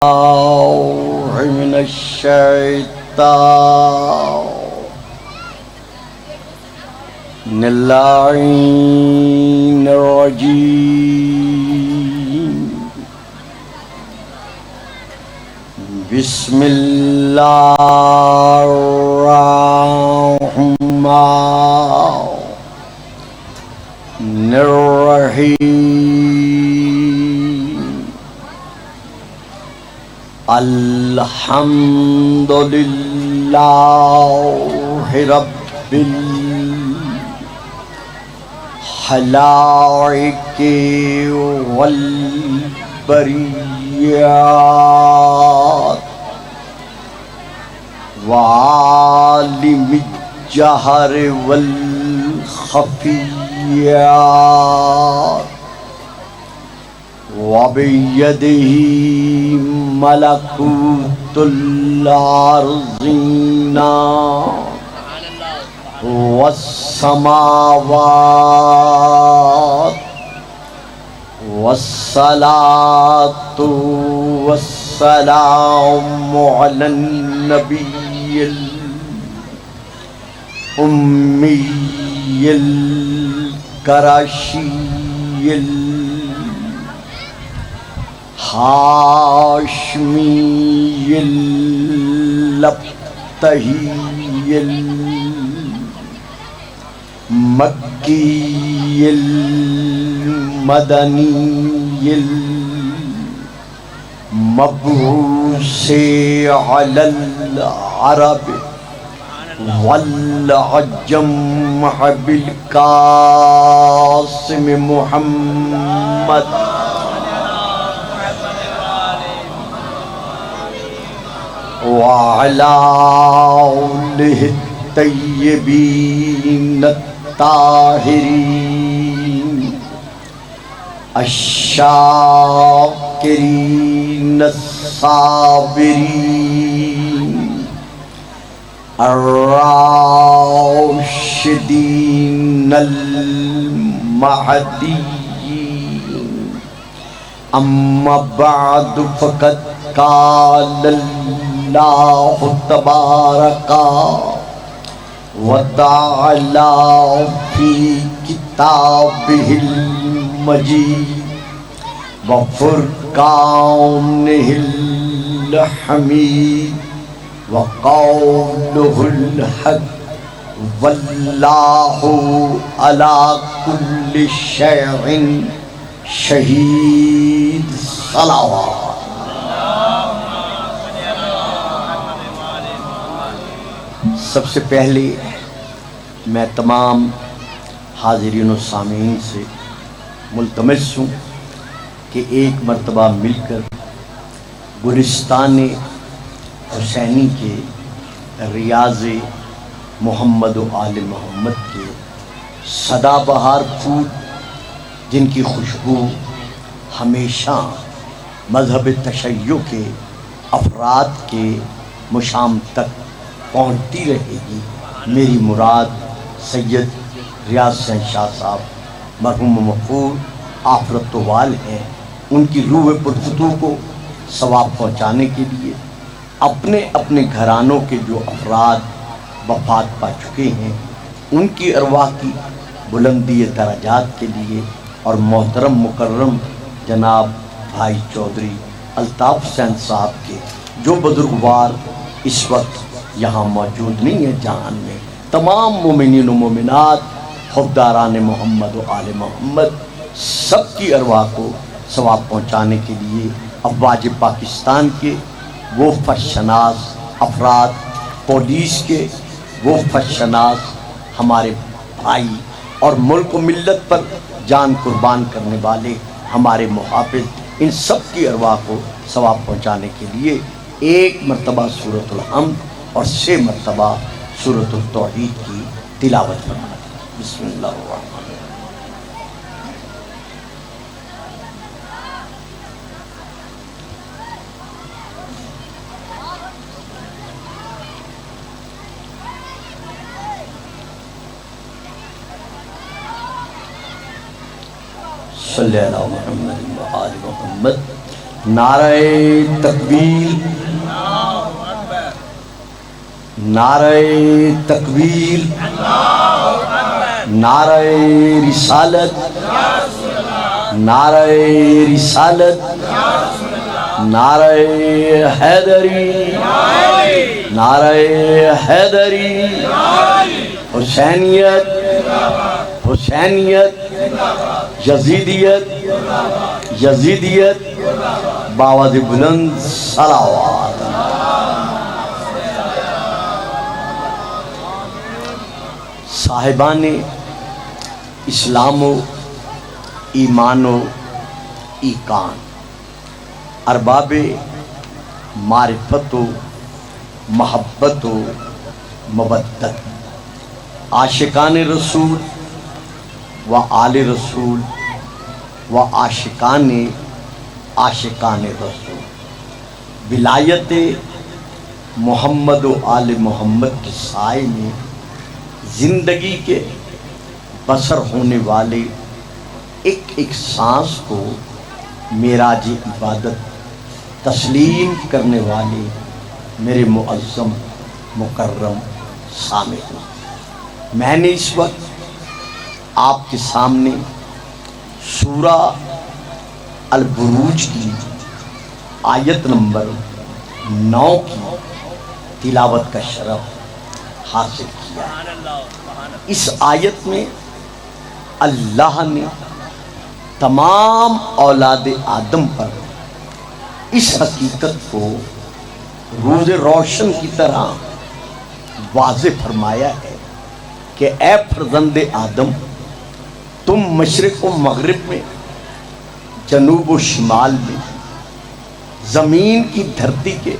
من الشيطان اللعين الرجيم بسم الله الرحمن الرحيم الحمد لله رب الخلائق والبريات وعالم الجهر والخفيات وبيده ملكوت الأرضين والسماوات والصلاة والسلام على النبي الأمي القرشي الهاشمي الأبتهي المكي المدني المبعوث على العرب والعجم بالقاسم محمد وعلى آله الطيبين الطاهرين الشاكرين الصابرين الراشدين المهديين أما بعد فقد قال الله تبارك وتعالى في كتابه المجيد وفرقانه الحميد وقوله الحق والله على كل شيء شهيد صلوات. سب سے پہلے میں تمام حاضرین و سامعین سے ملتمس ہوں کہ ایک مرتبہ مل کر گلستان حسینی کے ریاض محمد و آل محمد کے سدا بہار پھول جن کی خوشبو ہمیشہ مذہب تشیع کے افراد کے مشام تک پہنچتی رہے گی. میری مراد سید ریاض حسین شاہ صاحب مرحوم مغفور آفرت وال ہیں. ان کی روح پرفتوح کو ثواب پہنچانے کے لیے اپنے اپنے گھرانوں کے جو افراد وفات پا چکے ہیں ان کی ارواح کی بلندی درجات کے لیے اور محترم مکرم جناب بھائی چودھری الطاف حسین صاحب کے جو بزرگوار اس وقت یہاں موجود نہیں ہے جہان میں، تمام مومنین و مومنات حبداران محمد و آل محمد سب کی ارواح کو ثواب پہنچانے کے لیے افواج پاکستان کے وہ فشناس افراد، پولیس کے وہ فشناس ہمارے بھائی اور ملک و ملت پر جان قربان کرنے والے ہمارے محافظ، ان سب کی ارواح کو ثواب پہنچانے کے لیے ایک مرتبہ سورۃ الحمد اور 6 مرتبہ سورۃ التوحید کی تلاوت فرمائیں. بسم اللہ الرحمن الرحیم. صلی اللہ محمد و آل محمد. نعرہ تکبیر، نعرہ تکبیر، نعرہ رسالت، نعرہ رسالت، نعرہ حیدری، نعرہ حیدری، حسینیت، حسینیت، یزیدیت، یزیدیت، باواد بلند صلوات۔ صاحبان اسلام و ایمان و ایقان، ارباب معرفت و محبت و مودت، عاشقان رسول و آل رسول و عاشقان رسول، ولایت محمد و آل محمد کے سائے میں زندگی کے بسر ہونے والے ایک ایک سانس کو معراج عبادت تسلیم کرنے والے میرے معظم مکرم سامعین، میں نے اس وقت آپ کے سامنے سورہ البروج کی آیت نمبر 9 کی تلاوت کا شرف حاصل کیا ہے۔ اس آیت میں اللہ نے تمام اولاد آدم پر اس حقیقت کو روز روشن کی طرح واضح فرمایا ہے کہ اے فرزند آدم، تم مشرق و مغرب میں، جنوب و شمال میں، زمین کی دھرتی کے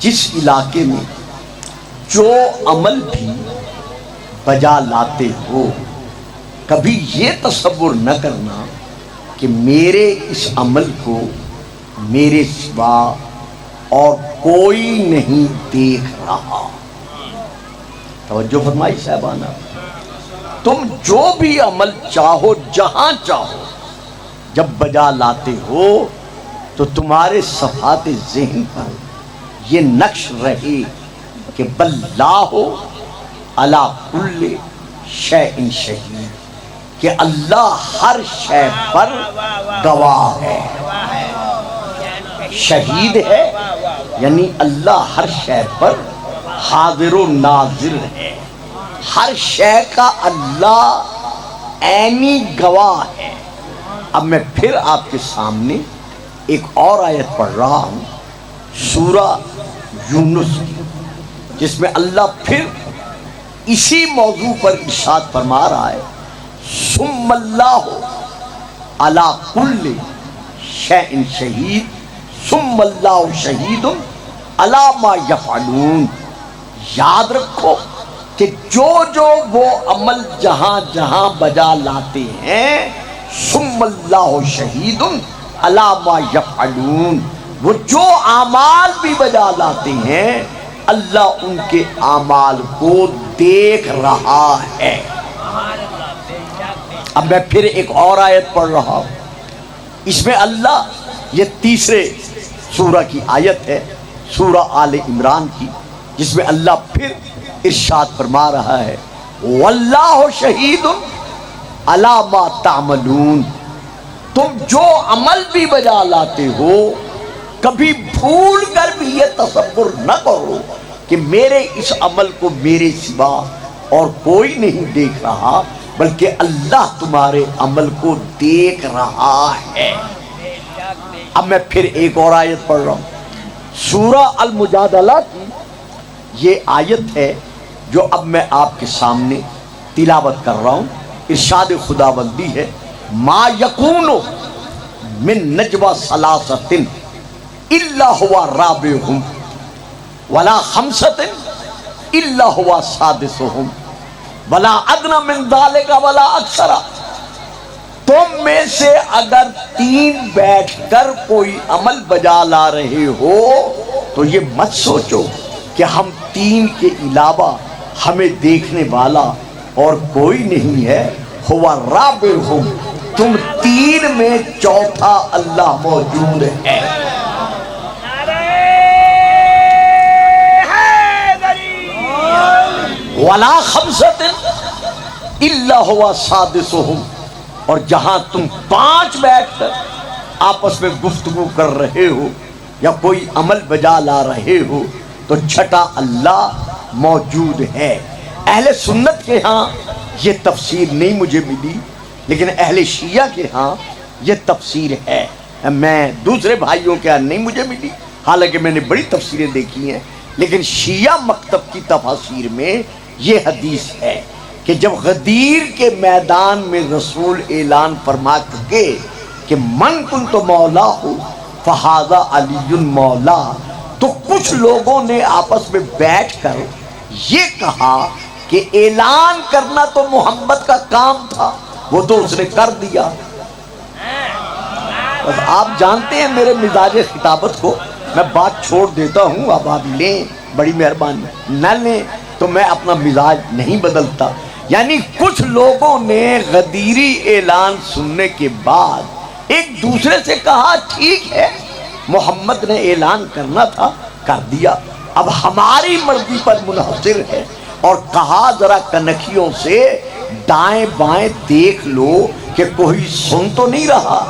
جس علاقے میں جو عمل بھی بجا لاتے ہو، کبھی یہ تصور نہ کرنا کہ میرے اس عمل کو میرے سوا اور کوئی نہیں دیکھ رہا۔ توجہ فرمائی صاحبانہ، تم جو بھی عمل چاہو جہاں چاہو جب بجا لاتے ہو تو تمہارے صفحات ذہن پر یہ نقش رہے کہ باللہ علی کل شیء شہید، کہ اللہ ہر شے پر گواہ ہے، شہید ہے، یعنی اللہ ہر شے پر حاضر و ناظر ہے، ہر شے کا اللہ عینی گواہ ہے۔ اب میں پھر آپ کے سامنے ایک اور آیت پڑھ رہا ہوں سورہ یونس کی، جس میں اللہ پھر اسی موضوع پر ارشاد فرما رہا ہے، ثم اللہ علی کل شیء شہید ثم اللہ شہید علی ما یفعلون۔ یاد رکھو کہ جو وہ عمل جہاں جہاں بجا لاتے ہیں، ثم اللہ شہید علی ما یفعلون، وہ جو اعمال بھی بجا لاتے ہیں اللہ ان کے اعمال کو دیکھ رہا ہے۔ اب میں پھر ایک اور آیت پڑھ رہا ہوں، اس میں اللہ، یہ تیسرے سورہ کی آیت ہے سورہ آل عمران کی، جس میں اللہ پھر ارشاد فرما رہا ہے، واللہ شہید علی ما تعملون، تم جو عمل بھی بجا لاتے ہو کبھی بھول کر بھی یہ تصور نہ کرو کہ میرے اس عمل کو میرے سوا اور کوئی نہیں دیکھ رہا، بلکہ اللہ تمہارے عمل کو دیکھ رہا ہے۔ اب میں پھر ایک اور آیت پڑھ رہا ہوں سورہ المجادلہ کی، یہ آیت ہے جو اب میں آپ کے سامنے تلاوت کر رہا ہوں۔ ارشاد خداوندی ہے، ما یکون من نجوى ثلاثۃ الا هو رابعهم ولا خمسۃ الا هو سادسهم ولا ادنى من ذلك ولا اکثر۔ تم میں سے اگر 3 بیٹھ کر کوئی عمل بجا لا رہے ہو تو یہ مت سوچو کہ ہم 3 کے علاوہ ہمیں دیکھنے والا اور کوئی نہیں ہے، ہوا رابعہم، تم تین میں چوتھا اللہ موجود ہے۔ وَلَا خَمْسَةٍ إِلَّا هُوَ سَادِسُهُمْ، اور جہاں تم پانچ بیٹھ کر آپس میں گفتگو کر رہے ہو یا کوئی عمل بجا لا رہے ہو تو چھٹا اللہ موجود ہے۔ اہل سنت کے ہاں یہ تفسیر نہیں مجھے ملی، لیکن اہل شیعہ کے ہاں یہ تفسیر ہے۔ میں دوسرے بھائیوں کے ہاں نہیں مجھے ملی، حالانکہ میں نے بڑی تفسیریں دیکھی ہیں، لیکن شیعہ مکتب کی تفاسیر میں یہ حدیث ہے کہ جب غدیر کے میدان میں رسول اعلان فرما چکے کہ من کنت مولا ہو فہذا علی مولا، تو کچھ لوگوں نے آپس میں بیٹھ کر یہ کہا کہ اعلان کرنا تو محمد کا کام تھا، وہ تو اس نے کر دیا۔ بس آپ جانتے ہیں میرے مزاج خطابت کو، میں بات چھوڑ دیتا ہوں، اب آپ لیں بڑی مہربانی، نہ لیں تو میں اپنا مزاج نہیں بدلتا۔ یعنی کچھ لوگوں نے غدیری اعلان سننے کے بعد ایک دوسرے سے کہا ٹھیک ہے محمد نے اعلان کرنا تھا، کر دیا، اب ہماری مرضی پر منحصر ہے، اور کہا ذرا کنکھیوں سے دائیں بائیں دیکھ لو کہ کوئی سن تو نہیں رہا،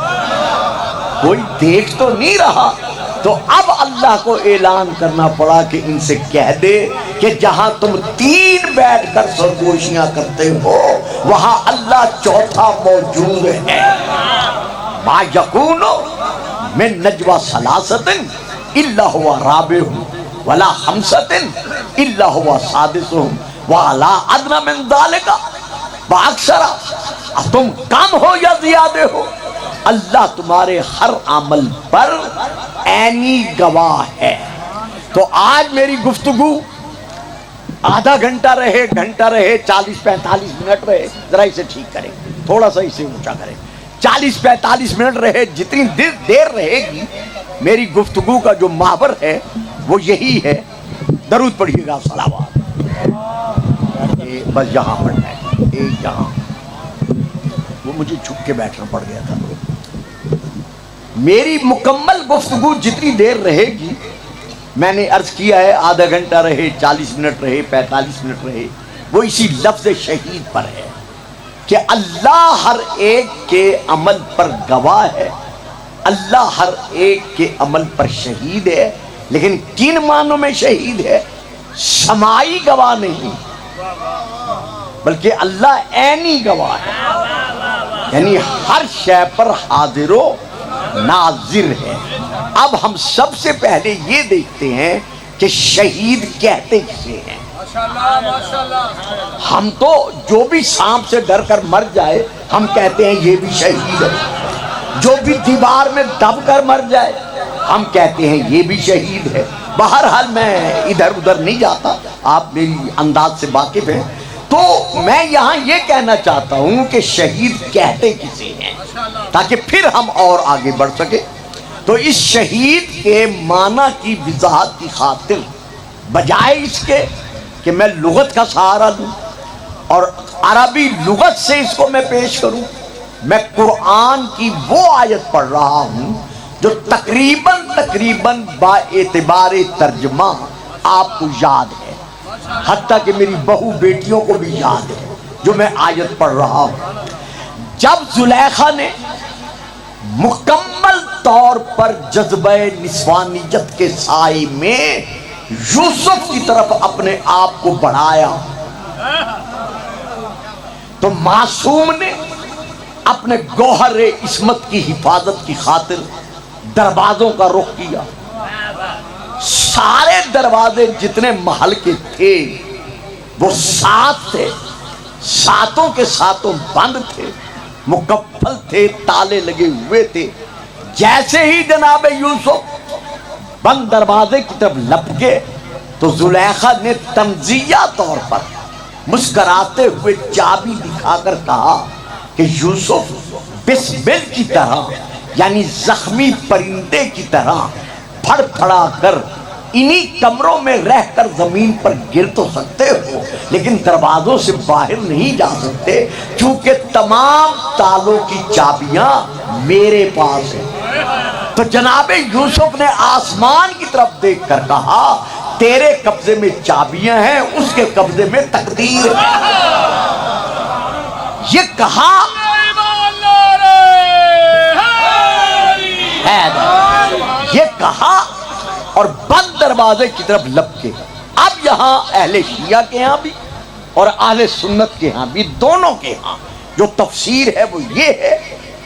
کوئی دیکھ تو نہیں رہا۔ تو اب اللہ کو اعلان کرنا پڑا کہ ان سے کہہ دے کہ جہاں تم تین بیٹھ کر سرگوشیاں کرتے ہو وہاں اللہ چوتھا موجود ہے۔ ما یکون من نجوی ثلاثۃ الا هو رابعهم ولا خمسۃ الا هو سادسهم ولا ادنی من ذلک واکثر، تم کم ہو یا زیادہ ہو، اللہ تمہارے ہر عمل پر عینی گواہ ہے۔ تو آج میری گفتگو آدھا گھنٹہ رہے، گھنٹہ رہے، 40-45 منٹ رہے، ذرا اسے ٹھیک کریں، تھوڑا سا اسے اونچا کریں، 40-45 منٹ رہے، جتنی دیر رہے گی میری گفتگو کا جو محور ہے وہ یہی ہے۔ درود پڑھیے گا، صلوات۔ بس یہاں پڑھنا ہے، ایک یہاں، وہ مجھے چھپ کے بیٹھنا پڑ گیا تھا۔ میری مکمل گفتگو جتنی دیر رہے گی، میں نے عرض کیا ہے آدھا گھنٹہ رہے، 40 منٹ رہے، 45 منٹ رہے، وہ اسی لفظ شہید پر ہے کہ اللہ ہر ایک کے عمل پر گواہ ہے، اللہ ہر ایک کے عمل پر شہید ہے، لیکن کن معنوں میں شہید ہے؟ سماعی گواہ نہیں، بلکہ اللہ عینی گواہ ہے، یعنی ہر شے پر حاضر و ناظر ہے۔ اب ہم سب سے پہلے یہ دیکھتے ہیں کہ شہید کہتے کسے ہیں۔ ہم تو جو بھی سانپ سے ڈر کر مر جائے ہم کہتے ہیں یہ بھی شہید ہے، جو بھی دیوار میں دب کر مر جائے ہم کہتے ہیں یہ بھی شہید ہے۔ بہرحال میں ادھر ادھر نہیں جاتا، آپ میری انداز سے واقف ہیں، تو میں یہاں یہ کہنا چاہتا ہوں کہ شہید کہتے کسے ہیں تاکہ پھر ہم اور آگے بڑھ سکے۔ تو اس شہید کے معنی کی وضاحت کی خاطر بجائے اس کے کہ میں لغت کا سہارا لوں اور عربی لغت سے اس کو میں پیش کروں، میں قرآن کی وہ آیت پڑھ رہا ہوں جو تقریباً با اعتبار ترجمہ آپ کو یاد ہے، حتیٰ کہ میری بہو بیٹیوں کو بھی یاد ہے جو میں آیت پڑھ رہا ہوں۔ جب زلیخا نے مکمل طور پر جذبہ نسوانیت کے سائے میں یوسف کی طرف اپنے آپ کو بڑھایا تو معصوم نے اپنے گوہر عصمت کی حفاظت کی خاطر دروازوں کا رخ کیا۔ سارے دروازے جتنے محل کے تھے وہ 7 تھے، 7 کے 7 بند تھے، مکفل تھے، تالے لگے ہوئے تھے۔ جیسے ہی جناب یوسف بند دروازے کی طرف لپکے تو زلیخا نے تمزیہ طور پر مسکراتے ہوئے چابی دکھا کر کہا کہ یوسف بسبل کی طرح، یعنی زخمی پرندے کی طرح پھڑ پھڑا کر انہی کمروں میں رہ کر زمین پر گر تو سکتے ہو لیکن دروازوں سے باہر نہیں جا سکتے کیونکہ تمام تالوں کی چابیاں میرے پاس ہیں۔ تو جناب یوسف نے آسمان کی طرف دیکھ کر کہا تیرے قبضے میں چابیاں ہیں، اس کے قبضے میں تقدیر ہے۔ یہ کہا یہ کہا اور بند دروازے کی طرف لپ کے اب یہاں اہل شیعہ کے ہاں بھی اور اہل سنت کے ہاں بھی دونوں کے ہاں جو تفسیر ہے وہ یہ ہے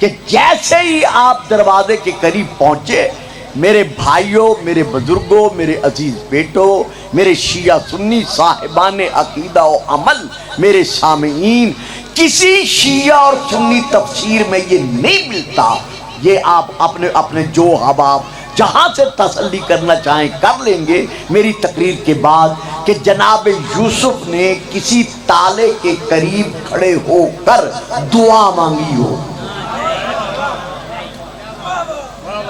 کہ جیسے ہی آپ دروازے کے قریب پہنچے میرے بھائیوں، میرے بزرگوں، میرے عزیز بیٹوں، میرے شیعہ سنی صاحبان عقیدہ و عمل، میرے سامعین، کسی شیعہ اور سنی تفسیر میں یہ نہیں ملتا۔ یہ آپ اپنے جو احباب جہاں سے تسلی کرنا چاہیں کر لیں گے میری تقریر کے بعد کہ جناب یوسف نے کسی تالے کے قریب کھڑے ہو کر دعا مانگی ہو۔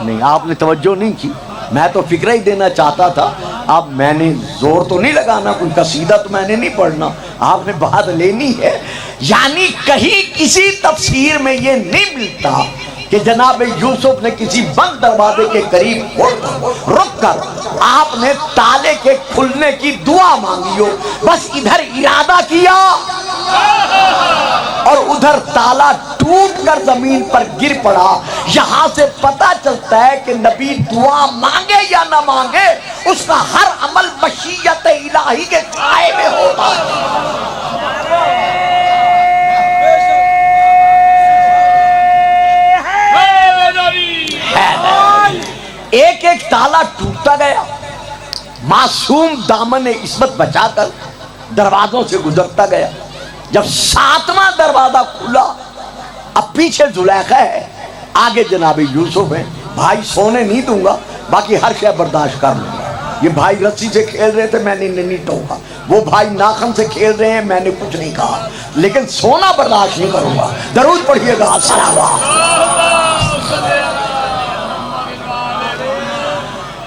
نہیں، آپ نے توجہ نہیں کی، میں تو فکرہ ہی دینا چاہتا تھا۔ اب میں نے زور تو نہیں لگانا، کوئی قصیدہ تو میں نے نہیں پڑھنا، آپ نے بات لینی ہے۔ یعنی کہیں کسی تفسیر میں یہ نہیں ملتا کہ جناب یوسف نے کسی بند دروازے کے قریب رک کر آپ نے تالے کے کھلنے کی دعا مانگی ہو، بس ادھر ارادہ کیا اور ادھر تالا ٹوٹ کر زمین پر گر پڑا۔ یہاں سے پتہ چلتا ہے کہ نبی دعا مانگے یا نہ مانگے اس کا ہر عمل مشیت الہی کے سائے میں ہوتا ہے۔ ایک ایک تالا ٹوٹتا گیا، معصوم دامن عصمت بچا کر دروازوں سے گزرتا گیا۔ جب 7واں دروازہ کھلا اب پیچھے زلیخا ہے، آگے جناب یوسف ہے۔ بھائی سونے نہیں دوں گا، باقی ہر شے برداشت کر لوں گا۔ یہ بھائی رسی سے کھیل رہے تھے، میں نے نہیں ٹوکا، وہ بھائی ناخن سے کھیل رہے ہیں، میں نے کچھ نہیں کہا، لیکن سونا برداشت نہیں کروں گا۔ درود پڑھیے گا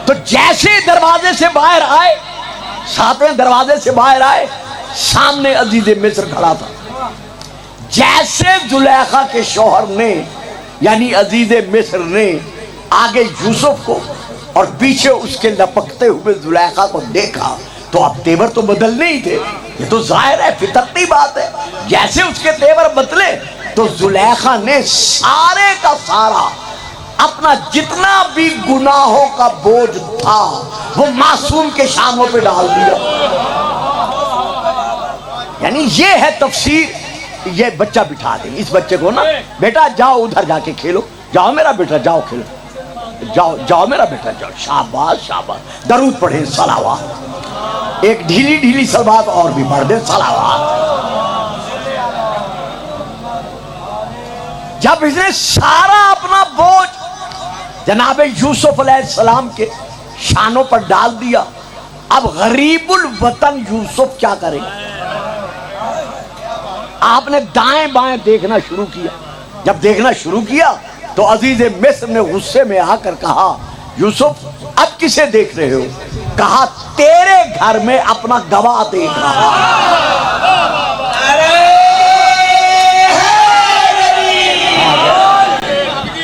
تو جیسے دروازے سے باہر آئے، 7ویں دروازے سے باہر آئے، سامنے عزیز مصر کھڑا تھا۔ جیسے زلیخا کے شوہر نے یعنی عزیز مصر نے آگے یوسف کو اور پیچھے اس کے لپکتے ہوئے زلیخا کو دیکھا تو اب تیور تو بدلنے ہی تھے، یہ تو ظاہر ہے، فطرتی بات ہے۔ جیسے اس کے تیور بدلے تو زلیخا نے سارے کا سارا اپنا جتنا بھی گناہوں کا بوجھ تھا وہ معصوم کے شانوں پہ ڈال دیا۔ یعنی یہ ہے تفسیر۔ یہ بچہ بٹھا دیں، اس بچے کو نا، بیٹا جاؤ ادھر جا کے کھیلو، جاؤ میرا بیٹا جاؤ کھیلو، جاؤ میرا بیٹا جاؤ، شاباش شاباش۔ درود پڑھیں، صلوات، ایک ڈھیلی ڈھیلی صلوات اور بھی پڑھ دیں، صلوات۔ جب اس نے سارا اپنا بوجھ جناب یوسف علیہ السلام کے شانوں پر ڈال دیا، اب غریب الوطن یوسف کیا کرے؟ آپ نے دائیں بائیں دیکھنا شروع کیا۔ جب دیکھنا شروع کیا تو عزیز مصر نے غصے میں آ کر کہا یوسف اب کسے دیکھ رہے ہو؟ کہا تیرے گھر میں اپنا گواہ دیکھ رہا۔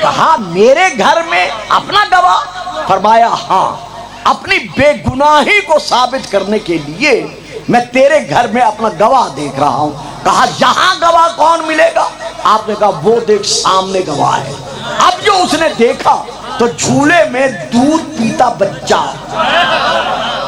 کہا میرے گھر میں اپنا گواہ؟ فرمایا ہاں، اپنی بے گناہی کو ثابت کرنے کے لیے میں تیرے گھر میں اپنا گواہ دیکھ رہا ہوں۔ کہا یہاں گواہ کون ملے گا؟ آپ نے کہا وہ دیکھ سامنے گواہ ہے۔ اب جو اس نے دیکھا تو جھولے میں دودھ پیتا بچہ۔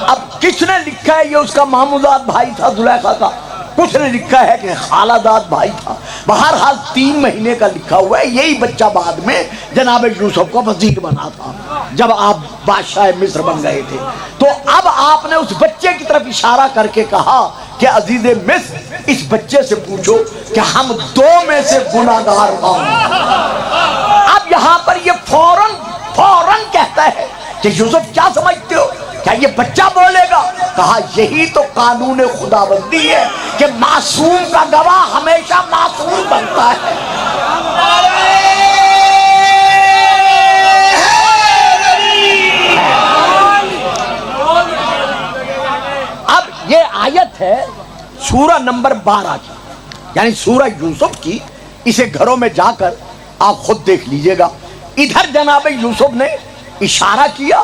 اب کس نے لکھا ہے یہ اس کا ماموداد بھائی تھا زلیخا کا، کچھ نے لکھا ہے کہ خالہ داد بھائی تھا، بہرحال 3 مہینے کا لکھا ہوا ہے۔ یہی بچہ بعد میں جناب یوسف کو وزیر بنا تھا جب آپ بادشاہ مصر بن گئے تھے۔ تو اب آپ نے اس بچے کی طرف اشارہ کر کے کہا کہ عزیز مصر اس بچے سے پوچھو کہ ہم 2 میں سے گناہگار کون ہیں۔ اب یہاں پر یہ فوراً کہتا ہے کہ یوسف کیا سمجھتے ہو، کیا یہ بچہ بولے گا؟ کہا یہی تو قانون خداوندی ہے کہ معصوم کا گواہ ہمیشہ معصوم بنتا ہے۔ سورہ نمبر 12 کی یعنی سورہ یوسف کی، اسے گھروں میں جا کر آپ خود دیکھ لیجئے گا۔ ادھر جناب یوسف نے اشارہ کیا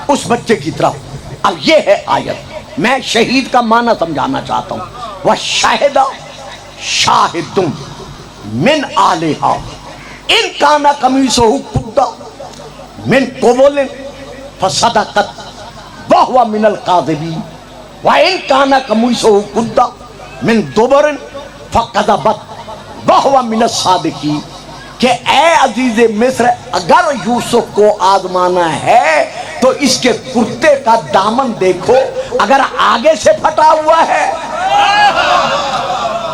اس بچے کی طرف۔ اب یہ ہے آیت، میں شہید کا معنی سمجھانا چاہتا ہوں۔ وَشَهِدَ شَاهِدٌ مِّنْ آلِهَا إِنْ كَانَ قَمِيصُهُ قُدَّ مِّن قُبُلٍ فَصَدَقَتْ وَهُوَ مِنَ الْكَاذِبِينَ وَإِنْ كَانَ قَمِيصُهُ قُدَّ مِّن دُبُرٍ فَكَذَبَتْ وَهُوَ مِنَ الصَّادِقِينَ کہ اے عزیز مصر، اگر یوسف کو آزمانا ہے تو اس کے کرتے کا دامن دیکھو، اگر آگے سے پھٹا ہوا ہے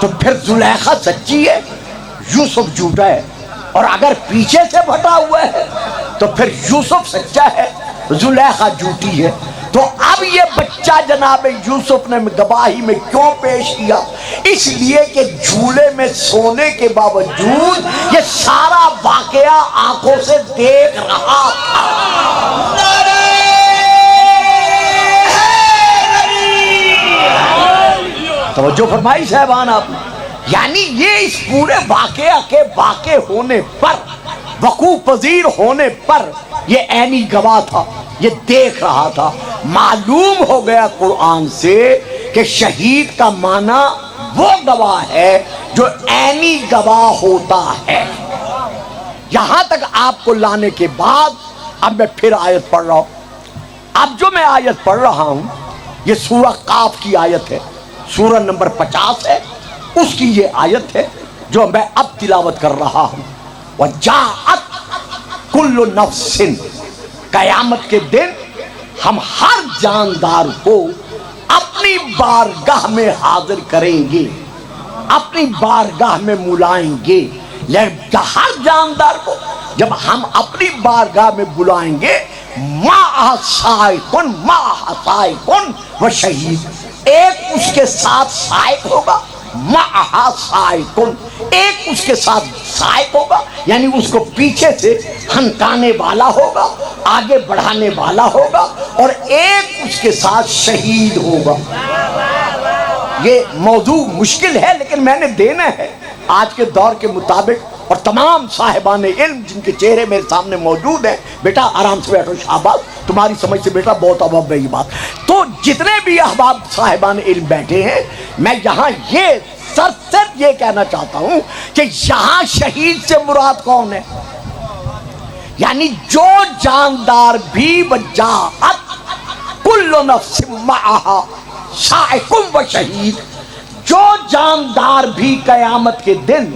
تو پھر زلیخا سچی ہے، یوسف جھوٹا ہے، اور اگر پیچھے سے پھٹا ہوا ہے تو پھر یوسف سچا ہے، زلیخا جھوٹی ہے۔ تو اب یہ بچہ جناب یوسف نے گواہی میں کیوں پیش کیا؟ اس لیے کہ جھولے میں سونے کے باوجود یہ سارا واقعہ آنکھوں سے دیکھ رہا تھا۔ توجہ فرمائی صاحبان آپ نے؟ یعنی یہ اس پورے واقعہ کے واقع ہونے پر، وقوع پذیر ہونے پر یہ عینی گواہ تھا، یہ دیکھ رہا تھا۔ معلوم ہو گیا قرآن سے کہ شہید کا معنی وہ گواہ ہے جو عینی گواہ ہوتا ہے۔ یہاں تک آپ کو لانے کے بعد اب میں پھر آیت پڑھ رہا ہوں۔ اب جو میں آیت پڑھ رہا ہوں یہ سورہ قاف کی آیت ہے، سورہ نمبر 50 ہے، اس کی یہ آیت ہے جو میں اب تلاوت کر رہا ہوں۔ وَجَاءَتْ كُلُّ نَفْسٍ، قیامت کے دن ہم ہر جاندار کو اپنی بارگاہ میں حاضر کریں گے، اپنی بارگاہ میں بلائیں گے۔ لیکن ہر جاندار کو جب ہم اپنی بارگاہ میں بلائیں گے، مَعَ سَائِقٌ مَعَ سَائِقٌ وَشَہِيدٌ، ایک اس کے ساتھ سائق ہوگا، مَعَ سَائِقٌ، ایک اس کے ساتھ سائق ہوگا، یعنی اس کو پیچھے سے ہنکانے والا ہوگا، آگے بڑھانے والا ہوگا، اور ایک اس کے ساتھ شہید ہوگا۔ یہ موضوع مشکل ہے لیکن میں نے دینا ہے آج کے دور کے مطابق، اور تمام صاحبان علم جن کے چہرے میرے سامنے موجود ہیں، بیٹا آرام سے بیٹھو، شاباش، تمہاری سمجھ سے بیٹا بہت اباب ہے یہ بات۔ تو جتنے بھی احباب صاحبان علم بیٹھے ہیں، میں یہاں یہ صرف یہ کہنا چاہتا ہوں کہ یہاں شہید سے مراد کون ہے؟ یعنی جو جاندار بھی وجاءت کل نفس معہا سائق و شہید، جو جاندار بھی قیامت کے دن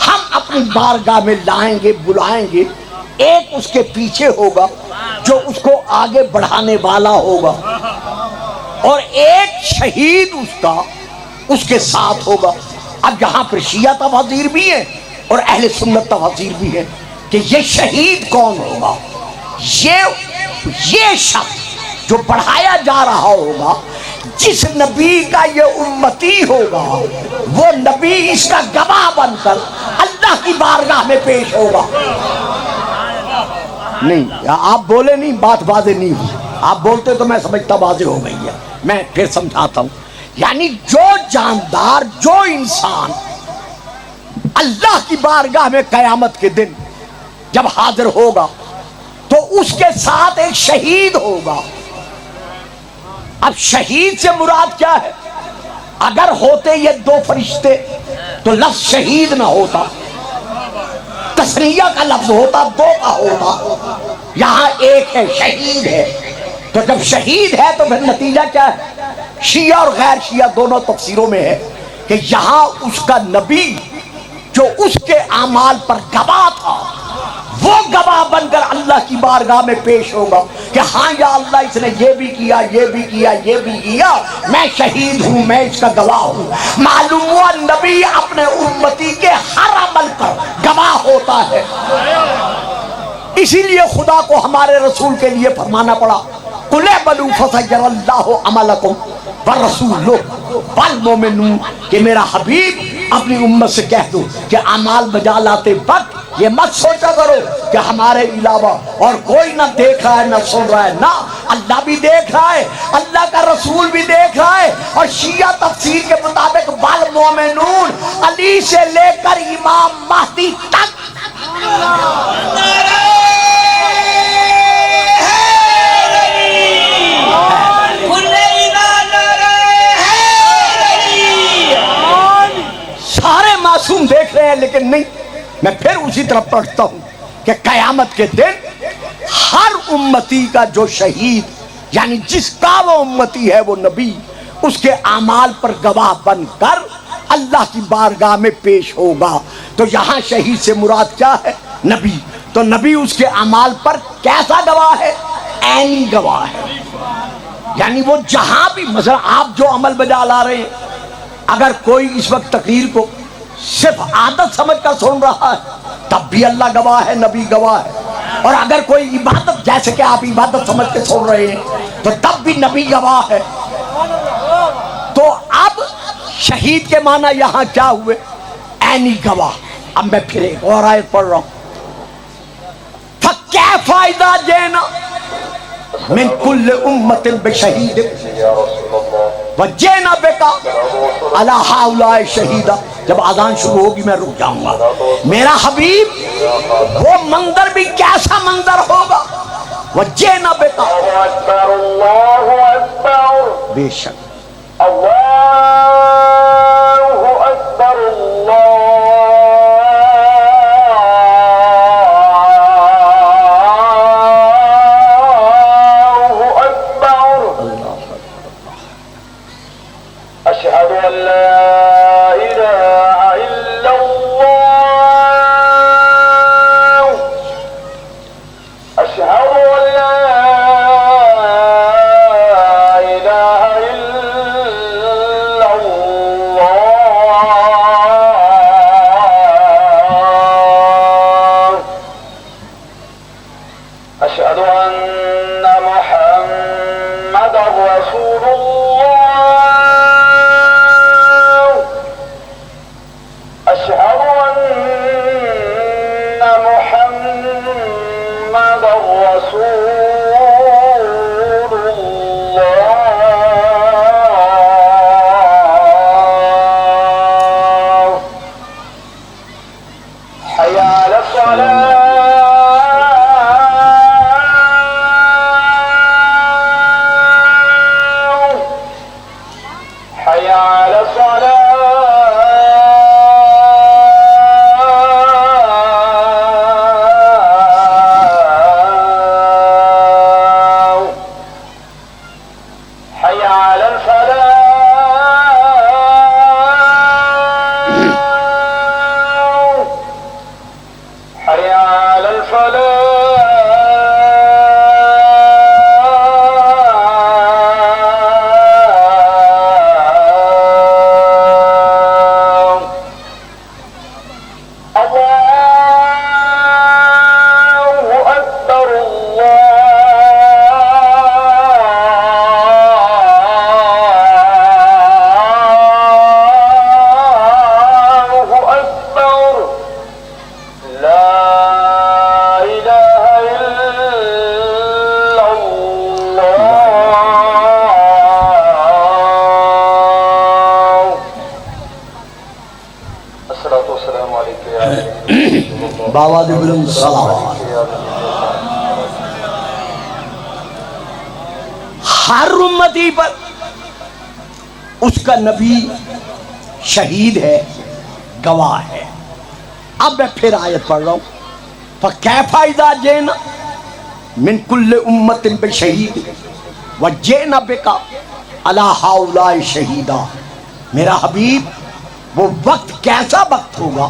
ہم اپنی بارگاہ میں لائیں گے، بلائیں گے، ایک اس کے پیچھے ہوگا جو اس کو آگے بڑھانے والا ہوگا، اور ایک شہید اس کے ساتھ ہوگا۔ اب یہاں پر شیعہ تفاسیر بھی ہیں اور اہل سنت تفاسیر بھی ہیں کہ یہ شہید کون ہوگا؟ یہ شخص جو پڑھایا جا رہا ہوگا، جس نبی کا یہ امتی ہوگا، وہ نبی اس کا گواہ بن کر اللہ کی بارگاہ میں پیش ہوگا۔ نہیں آپ بولے نہیں، بات واضح نہیں ہوئی، آپ بولتے تو میں سمجھتا واضح ہو گئی ہے۔ میں پھر سمجھاتا ہوں، یعنی جو جاندار، جو انسان اللہ کی بارگاہ میں قیامت کے دن جب حاضر ہوگا تو اس کے ساتھ ایک شہید ہوگا۔ اب شہید سے مراد کیا ہے؟ اگر ہوتے یہ دو فرشتے تو لفظ شہید نہ ہوتا، تثنیہ کا لفظ ہوتا، دو کا ہوتا، یہاں ایک ہے، شہید ہے۔ تو جب شہید ہے تو پھر نتیجہ کیا ہے؟ شیعہ اور غیر شیعہ دونوں تفسیروں میں ہے کہ یہاں اس کا نبی جو اس کے اعمال پر گواہ تھا، وہ گواہ بن کر اللہ کی بارگاہ میں پیش ہوگا کہ ہاں یا اللہ اس نے یہ بھی کیا، یہ بھی کیا، یہ بھی کیا، میں شہید ہوں، میں اس کا گواہ ہوں۔ معلوم ہوا نبی اپنے امتی کے ہر عمل پر گواہ ہوتا ہے، اسی لیے خدا کو ہمارے رسول کے لیے فرمانا پڑا، قُلْ اعْمَلُوا فَسَيَرَى اللَّهُ عَمَلَكُمْ وَالرَّسُولُ وَالْمُؤْمِنُونَ، کہ میرا حبیب اپنی امت سے کہہ دو کہ اعمال بجا لاتے وقت یہ مت سوچا کرو کہ ہمارے علاوہ اور کوئی نہ دیکھ رہا ہے نہ سن رہا ہے، نہ اللہ بھی دیکھ رہا ہے، اللہ کا رسول بھی دیکھ رہا ہے۔ اور شیعہ تفسیر کے مطابق والمؤمنون علی سے لے کر امام مہدی تک سارے معصوم دیکھ رہے ہیں، لیکن نہیں۔ میں پھر اسی طرح پڑھتا ہوں کہ قیامت کے دن ہر امتی کا جو شہید یعنی جس کا وہ امتی ہے وہ نبی اس کے اعمال پر گواہ بن کر اللہ کی بارگاہ میں پیش ہوگا۔ تو یہاں شہید سے مراد کیا ہے؟ نبی۔ تو نبی اس کے اعمال پر کیسا گواہ ہے؟ عینی گواہ ہے، یعنی وہ جہاں بھی مثلا آپ جو عمل بجا لا رہے ہیں، اگر کوئی اس وقت تقریر کو صرف عادت سمجھ کر سن رہا ہے تب بھی اللہ گواہ ہے، نبی گواہ ہے، اور اگر کوئی عبادت جیسے کہ آپ عبادت سمجھ کے سن رہے ہیں تو تب بھی نبی گواہ ہے۔ تو اب شہید کے معنی یہاں کیا ہوئے؟ عینی گواہ۔ اب میں پھر ایک اور آیت پڑھ رہا ہوں، فَكَيْفَ إِذَا جِئْنَا مِن كُلِّ أُمَّةٍ بِشَهِيدٍ وَجِئْنَا بِكَ عَلَىٰ هَٰؤُلَاءِ شَهِيدًا۔ جب اذان شروع ہوگی میں رک جاؤں گا۔ میرا حبیب وہ منظر بھی کیسا منظر ہوگا؟ وَجِئْنَا بِكَ، بے شک اللہ اکبر، اللہ اکبر، اشہد ان لا الہ الا اللہ، اشہد ان لا أشهد أن محمد رسول الله، أشهد أن محمد رسول الله، حي على الصلاة، باواد بلند صلوات۔ ہر امتی پر اس کا نبی شہید ہے، گواہ ہے۔ اب میں پھر آیت پڑھ رہا ہوں، فَكَيْفَ إِذَا جِئْنَا مِن كُلِّ أُمَّةٍ بِشَهِيدٍ وَجِئْنَا بِكَ عَلَىٰ هَٰؤُلَاءِ شَهِيدًا۔ میرا حبیب وہ وقت کیسا وقت ہوگا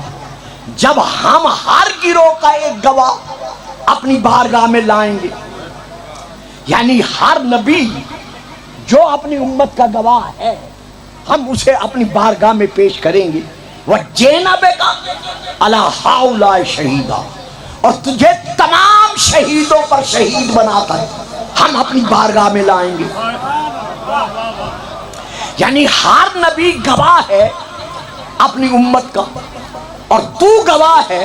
جب ہم ہر گروہ کا ایک گواہ اپنی بارگاہ میں لائیں گے، یعنی ہر نبی جو اپنی امت کا گواہ ہے ہم اسے اپنی بارگاہ میں پیش کریں گے۔ وَجِئْنَا بِكَ عَلَىٰ هَٰؤُلَاءِ شَهِيدًا، اور تجھے تمام شہیدوں پر شہید بنا کر ہم اپنی بارگاہ میں لائیں گے۔ یعنی ہر نبی گواہ ہے اپنی امت کا، اور تو گواہ ہے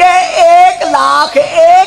1,01,000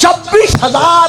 26,000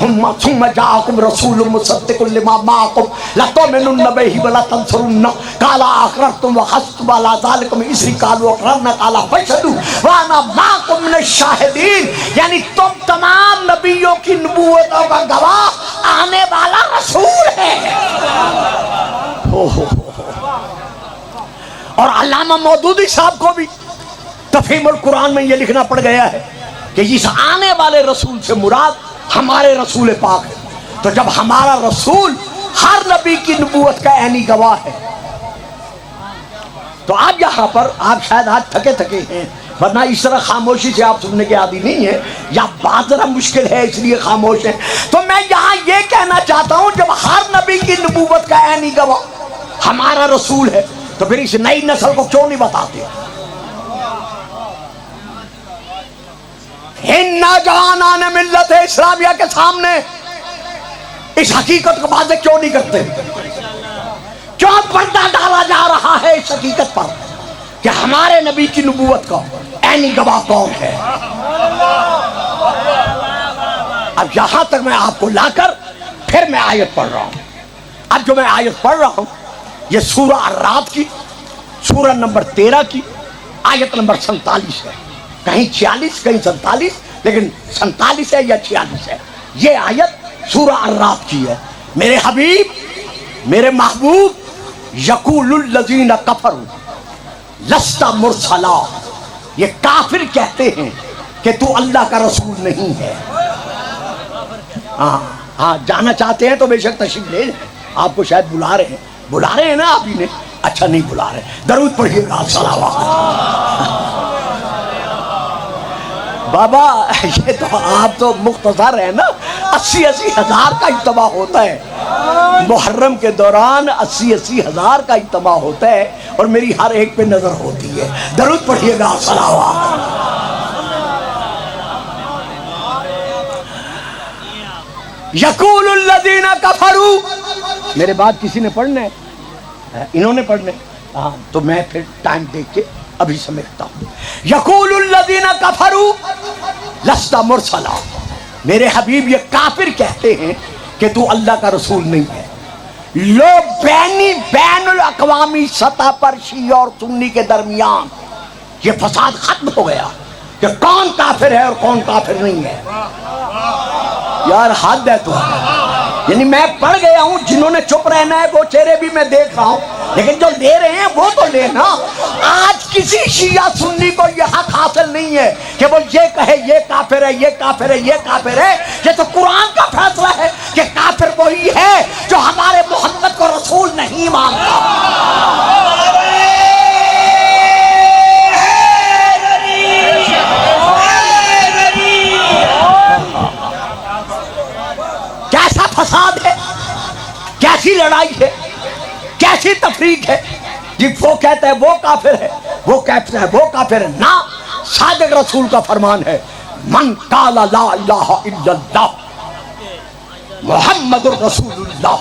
ثم جاءكم رسول مصدق لما معكم لتؤمنن به ولتنصرن قال اقررتم واخذتم على ذلكم اصري قالوا اقررنا قال فاشهدوا وانا معكم من الشاهدين. یعنی تم تمام نبیوں کی نبوتوں کا گواہ آنے والا رسول ہے. اور علامہ مودودی صاحب کو بھی تفہیم القرآن میں یہ لکھنا پڑ گیا ہے کہ اس آنے والے رسول سے مراد ہمارے رسول پاک ہے. تو جب ہمارا رسول ہر نبی کی نبوت کا عینی گواہ ہے تو آپ یہاں پر آپ شاید آج تھکے تھکے ہیں، ورنہ اس طرح خاموشی سے آپ سننے کے عادی نہیں ہیں، یا بات ذرا مشکل ہے اس لیے خاموش ہیں. تو میں یہاں یہ کہنا چاہتا ہوں جب ہر نبی کی نبوت کا عینی گواہ ہمارا رسول ہے تو پھر اس نئی نسل کو کیوں نہیں بتاتے؟ ان نوجوانان ملت اسلامیہ کے سامنے اس حقیقت کو واضح کیوں نہیں کرتے؟ کیوں پردہ ڈالا جا رہا ہے اس حقیقت پر کہ ہمارے نبی کی نبوت کا عینی گواہ کون ہے؟ اب یہاں تک میں آپ کو لا کر پھر میں آیت پڑھ رہا ہوں. اب جو میں آیت پڑھ رہا ہوں یہ سورہ الرعد کی سورہ نمبر 13 کی آیت نمبر 47 ہے. کہیں 46 کہیں 47 لیکن 47 ہے یا 46 ہے. یہ آیت سورہ الرعد کی ہے. میرے حبیب میرے محبوب یقول الذین کفروا لست مرسلا، یہ کافر کہتے ہیں کہ تو اللہ کا رسول نہیں ہے. ہاں جانا چاہتے ہیں تو بے شک تشریف لے جائیں. آپ کو شاید بلا رہے ہیں نا آپ ہی نے. اچھا نہیں بلا رہے. درود پڑھیے گا صلوات. بابا یہ تو آپ تو مختصر ہے نا، 80 ہزار کا اجتماع ہوتا ہے محرم کے دوران، 80 ہزار کا اجتماع ہوتا ہے اور میری ہر ایک پہ نظر ہوتی ہے. درود پڑھیے گا صلوات. یقول الذین کفروا، میرے بعد کسی نے پڑھنا ہے؟ انہوں نے پڑھنے؟ ہاں تو میں پھر ٹائم دیکھ کے ابھی سمیٹتا ہوں. یقول الذین کفروا لست مرسلا، میرے حبیب یہ کافر کہتے ہیں کہ تو اللہ کا رسول نہیں ہے. لوگ بین الاقوامی سطح پر شیعہ اور سنی کے درمیان یہ فساد ختم ہو گیا کہ کون کافر ہے اور کون کافر نہیں ہے. یار حد ہے تو. یعنی میں پڑھ گیا ہوں، جنہوں نے چپ رہنا ہے وہ چہرے بھی میں دیکھ رہا ہوں، لیکن جو لے رہے ہیں وہ تو لینا. آج کسی شیعہ سنی کو یہ حق حاصل نہیں ہے کہ وہ یہ کہے یہ کافر ہے، یہ کافر ہے، یہ کافر ہے. یہ تو قرآن کا فیصلہ ہے کہ کافر وہی ہے جو ہمارے محمد کو رسول نہیں مانتا. کیسا فساد ہے، کیسی لڑائی ہے، کیسی تفریق ہے. جب وہ کہتا ہے وہ کافر ہے، وہ کہتا ہے وہ کافر ہے. نہ، صادق رسول کا فرمان ہے من قال لا الہ الا اللہ محمد الرسول اللہ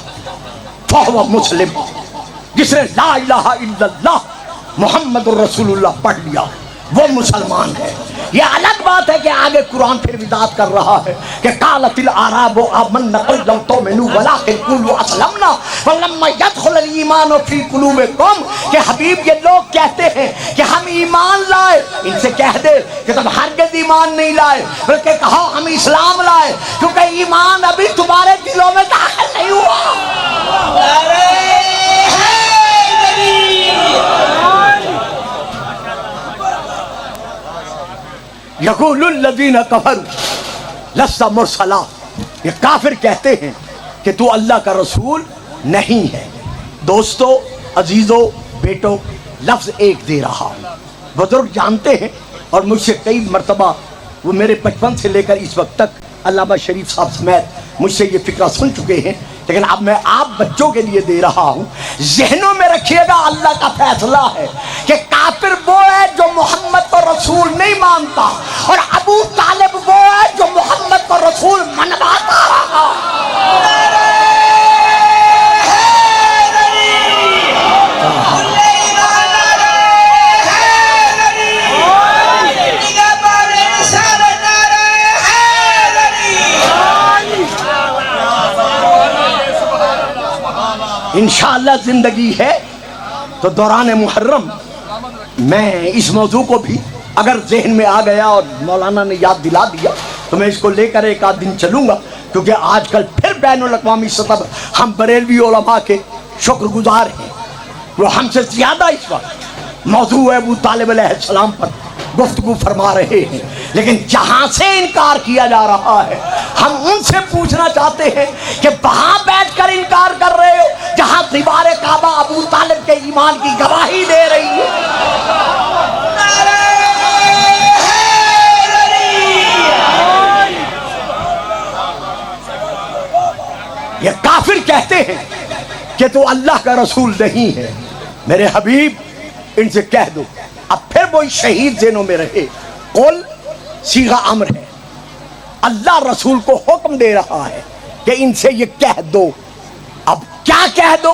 فہو مسلم. جس نے لا الہ الا اللہ محمد الرسول اللہ پڑھ لیا وہ مسلمان ہے. یہ الگ بات ہے کہ آگے قرآن پھر وضاحت کر رہا ہے کہ قالت الاعراب آمنا قل لم تؤمنوا ولکن قولوا اسلمنا ولما يدخل الايمان في قلوبكم. کہ حبیب یہ لوگ کہتے ہیں کہ ہم ایمان لائے، ان سے کہہ دے کہ تم ہرگز ایمان نہیں لائے بلکہ کہو ہم اسلام لائے، کیونکہ ایمان ابھی تمہارے دلوں میں داخل نہیں ہوا. یقول الذین کفروا لست مرسلا، یہ کافر کہتے ہیں کہ تو اللہ کا رسول نہیں ہے. دوستو، عزیزو، بیٹو، لفظ ایک دے رہا ہوں. بزرگ جانتے ہیں اور مجھ سے کئی مرتبہ وہ میرے بچپن سے لے کر اس وقت تک علامہ شریف صاحب سمیت مجھ سے یہ فکرہ سن چکے ہیں، لیکن اب میں آپ بچوں کے لیے دے رہا ہوں. ذہنوں میں رکھیے گا اللہ کا فیصلہ ہے کہ کافر وہ ہے جو محمد کو رسول نہیں مانتا، اور ابو طالب وہ ہے جو محمد کو رسول منواتا رہا. انشاءاللہ زندگی ہے تو دوران محرم میں اس موضوع کو بھی اگر ذہن میں آ گیا اور مولانا نے یاد دلا دیا تو میں اس کو لے کر ایک آدھ دن چلوں گا، کیونکہ آج کل پھر بین الاقوامی سطح پر ہم بریلوی علماء کے شکر گزار ہیں، وہ ہم سے زیادہ اس وقت موضوع ابو طالب علیہ السلام پر گفتگو فرما رہے ہیں، لیکن جہاں سے انکار کیا جا رہا ہے ہم ان سے پوچھنا چاہتے ہیں کہ وہاں بیٹھ کر انکار کر رہے ہو جہاں دیوار کعبہ ابو طالب کے ایمان کی گواہی دے رہی ہے۔ یہ کافر کہتے ہیں کہ تو اللہ کا رسول نہیں ہے۔ میرے حبیب ان سے کہہ دو، اب پھر وہی شہید ذہنوں میں رہے، قل صیغہ امر ہے، اللہ رسول کو حکم دے رہا ہے کہ ان سے یہ کہہ دو۔ اب کیا کہہ دو؟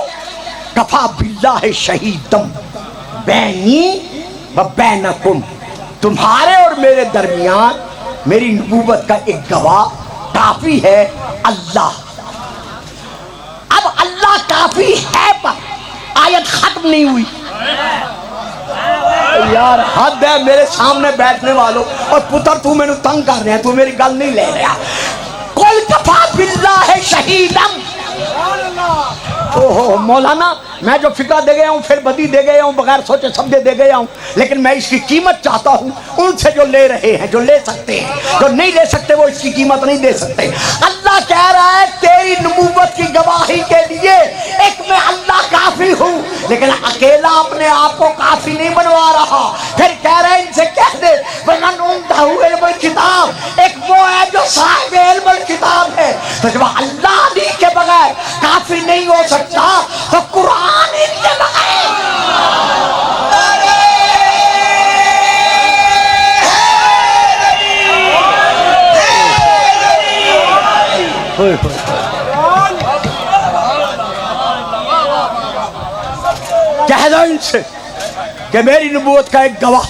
کفا باللہ شہیدم بینی و بینکم، تمہارے اور میرے درمیان میری نبوت کا ایک گواہ کافی ہے اللہ۔ اب اللہ کافی ہے پر آیت ختم نہیں ہوئی۔ یار حد ہے میرے سامنے بیٹھنے والوں، اور پتر تو میں نے تنگ کر رہے ہیں، تو میری گل نہیں لے رہا۔ قل کفا باللہ شہیدم۔ اوہ مولانا میں جو فکر دے گیا ہوں، پھر بدی دے گیا ہوں، بغیر سوچے سمجھے دے گیا ہوں، لیکن میں اس کی قیمت چاہتا ہوں ان سے جو لے رہے ہیں، جو لے سکتے ہیں، جو نہیں لے سکتے وہ اس کی قیمت نہیں دے سکتے۔ اللہ کہہ رہا ہے تیری نبوت کی گواہی کے لیے ایک میں اللہ کافی ہوں، لیکن اکیلا اپنے آپ کو کافی نہیں بنوا رہا۔ پھر کہہ رہے ہیں ان سے کہہ دے وَمَنْ عِنْدَهُ عِلْمُ الْكِتَابِ، ایک وہ ہے جو صاحب علم الکتاب ہے۔ تو جب اللہ علی کے بغیر کافی نہیں ہو سکتا تو قرآن ان کے بغیر کہہ دو ان سے کہ میری نبوت کا ایک گواہ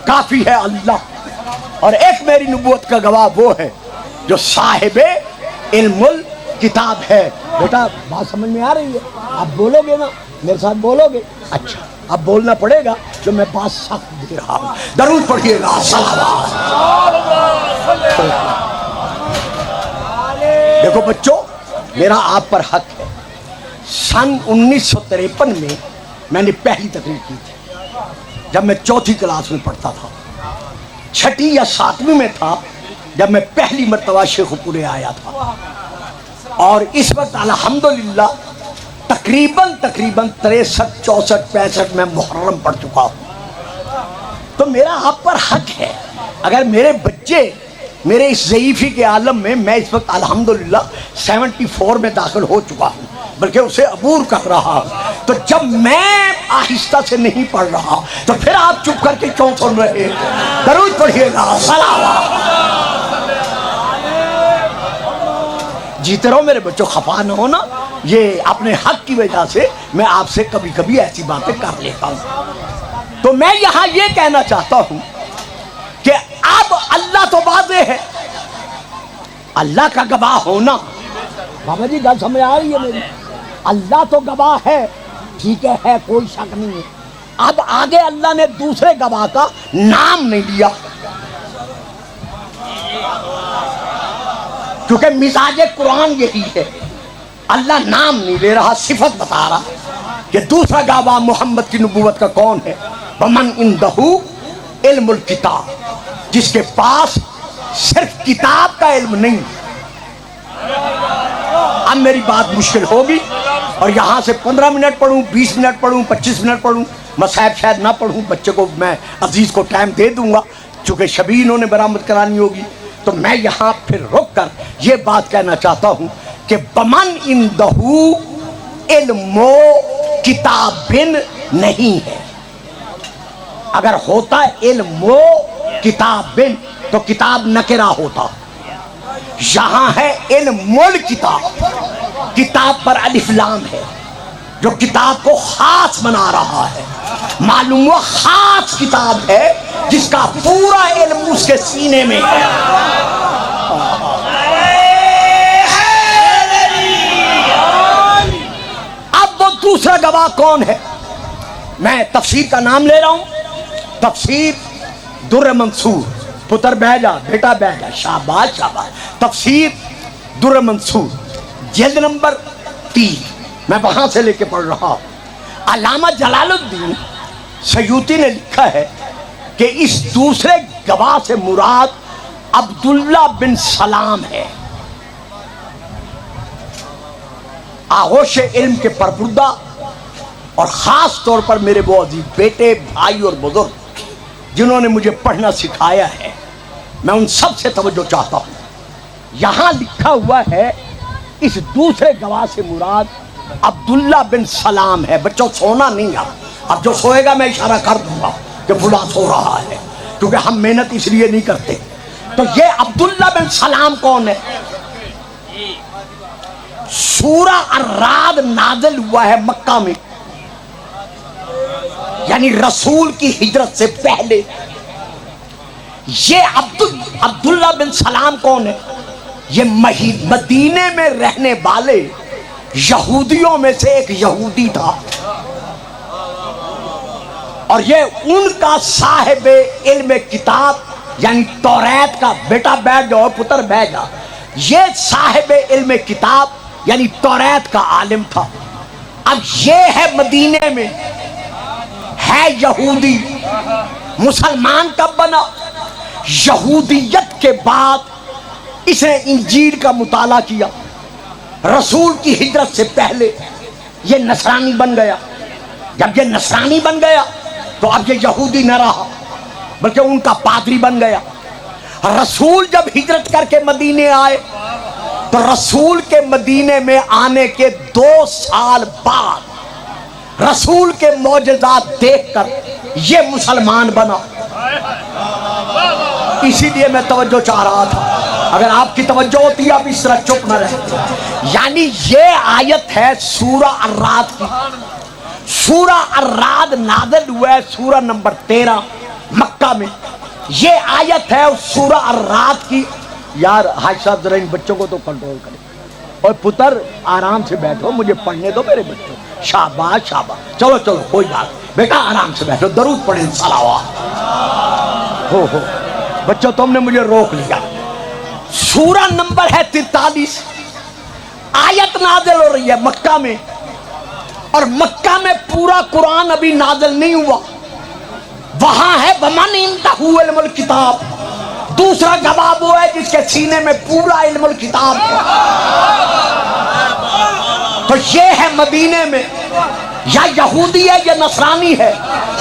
کافی ہے اللہ، اور ایک میری نبوت کا گواہ وہ ہے جو صاحب علم الکتاب ہے۔ بیٹا بات سمجھ میں آ رہی ہے؟ آپ بولو گے نا میرے ساتھ؟ بولو گے؟ اچھا اب بولنا پڑے گا جو میں بات سخت دے رہا ہوں۔ درود پڑھیے گا، صلوات۔ دیکھو بچوں، میرا آپ پر حق ہے۔ سن 1953 میں نے پہلی تقریر کی تھی، جب میں چوتھی کلاس میں پڑھتا تھا، چھٹی یا ساتویں میں تھا جب میں پہلی مرتبہ شیخ پورے آیا تھا، اور اس وقت الحمدللہ تقریباً 63 64 65 میں محرم پڑھ چکا ہوں۔ تو میرا آپ پر حق ہے، اگر میرے بچے میرے اس ضعیفی کے عالم میں اس وقت الحمدللہ 74 میں داخل ہو چکا ہوں، بلکہ اسے عبور کر رہا ہوں، تو جب میں آہستہ سے نہیں پڑھ رہا تو پھر آپ چپ کر کے کیوں سن رہے؟ درود پڑھیے گا، صلوات۔ جیتے رہو میرے بچوں، خفا نہ ہونا، یہ اپنے حق کی وجہ سے میں آپ سے کبھی کبھی ایسی باتیں کر لیتا ہوں۔ تو میں یہاں یہ کہنا چاہتا ہوں کہ اب اللہ تو واضح ہے، اللہ کا گواہ ہونا، بابا جی گل سمجھ آ رہی ہے میری؟ اللہ تو گواہ ہے، ٹھیک ہے، کوئی شک نہیں ہے۔ اب آگے اللہ نے دوسرے گواہ کا نام نہیں لیا، کیونکہ مزاج قرآن یہی ہے، اللہ نام نہیں لے رہا، صفت بتا رہا کہ دوسرا گواہ محمد کی نبوت کا کون ہے؟ وَمَنْ عِنْدَهُ علم الکتاب، جس کے پاس صرف کتاب کا علم نہیں۔ اب میری بات مشکل ہوگی، اور یہاں سے 15 منٹ پڑھوں، 20 منٹ پڑھوں، 25 منٹ پڑھوں، مصاحب شاید نہ پڑھوں، بچے کو میں عزیز کو ٹائم دے دوں گا، چونکہ شبی انہوں نے برآمد کرانی ہوگی۔ تو میں یہاں پھر رک کر یہ بات کہنا چاہتا ہوں کہ بمن عندہ علم کتاب نہیں ہے۔ اگر ہوتا علم کتاب تو کتاب نکرہ ہوتا، یہاں ہے علم الکتاب، کتاب پر الف لام ہے، جو کتاب کو خاص بنا رہا ہے۔ معلوم ہوا خاص کتاب ہے جس کا پورا علم اس کے سینے میں ہے۔ دوسرا گواہ کون ہے؟ میں تفسیر کا نام لے رہا ہوں، تفسیر در منصور، پتر بہ جا بیٹا بہ جا، شاباش شاباش، تفسیر در منصور جلد نمبر 3، میں وہاں سے لے کے پڑھ رہا ہوں۔ علامہ جلال الدین سیوطی نے لکھا ہے کہ اس دوسرے گواہ سے مراد عبداللہ بن سلام ہے، آغوش علم کے پربردہ، اور خاص طور پر میرے وہ عزیز بیٹے، بھائی اور بزرگ جنہوں نے مجھے پڑھنا سکھایا ہے، میں ان سب سے توجہ چاہتا ہوں۔ یہاں لکھا ہوا ہے اس دوسرے گواہ سے مراد عبداللہ بن سلام ہے۔ بچوں سونا نہیں، اب جو سوئے گا میں اشارہ کر دوں گا کہ فلاں سو رہا ہے، کیونکہ ہم محنت اس لیے نہیں کرتے۔ تو یہ عبداللہ بن سلام کون ہے؟ سورہ الرعد نازل ہوا ہے مکہ میں، یعنی رسول کی ہجرت سے پہلے۔ یہ عبداللہ بن سلام کون ہے؟ یہ مدینے میں رہنے والے یہودیوں میں سے ایک یہودی تھا، اور یہ ان کا صاحب علم کتاب، یعنی توریت کا بیٹا بیٹھ جاؤ پتر بیٹھ جا، یہ صاحب علم کتاب یعنی توریت کا عالم تھا۔ اب یہ ہے مدینے میں، ہے یہودی، مسلمان کب بنا؟ یہودیت کے بعد اس نے انجیل کا مطالعہ کیا، رسول کی ہجرت سے پہلے یہ نصرانی بن گیا۔ جب یہ نصرانی بن گیا تو اب یہ یہودی نہ رہا بلکہ ان کا پادری بن گیا۔ رسول جب ہجرت کر کے مدینے آئے تو رسول کے مدینے میں آنے کے 2 سال بعد رسول کے معجزات دیکھ کر یہ مسلمان بنا۔ اسی لیے میں توجہ چاہ رہا تھا، اگر آپ کی توجہ ہوتی ہے آپ اس طرح چپ نہ رہتے۔ یعنی یہ آیت ہے سورہ الرعد کی۔ سورہ الرعد نازل ہوا ہے سورہ نمبر 13 مکہ میں۔ یہ آیت ہے سورہ الرعد کی۔ یار حاج صاحب ذرا ان بچوں کو تو کنٹرول کریں، اور پتر آرام سے بیٹھو، مجھے پڑھنے دو میرے بچوں۔ شاباش شاباش، چلو چلو کوئی بات، بیٹا آرام سے بیٹھو، درود پڑھیں صلوات۔ ہو بچوں تم نے مجھے روک لیا۔ سورہ نمبر ہے 43، آیت نازل ہو رہی ہے مکہ میں، اور مکہ میں پورا قرآن ابھی نازل نہیں ہوا۔ وہاں ہے وَمَنْ عِنْدَهُ عِلْمُ الْكِتَابِ، دوسرا گواہ وہ ہے جس کے سینے میں پورا علم الکتاب ہے۔ تو یہ ہے مدینے میں، یا یہودی ہے یا نصرانی ہے۔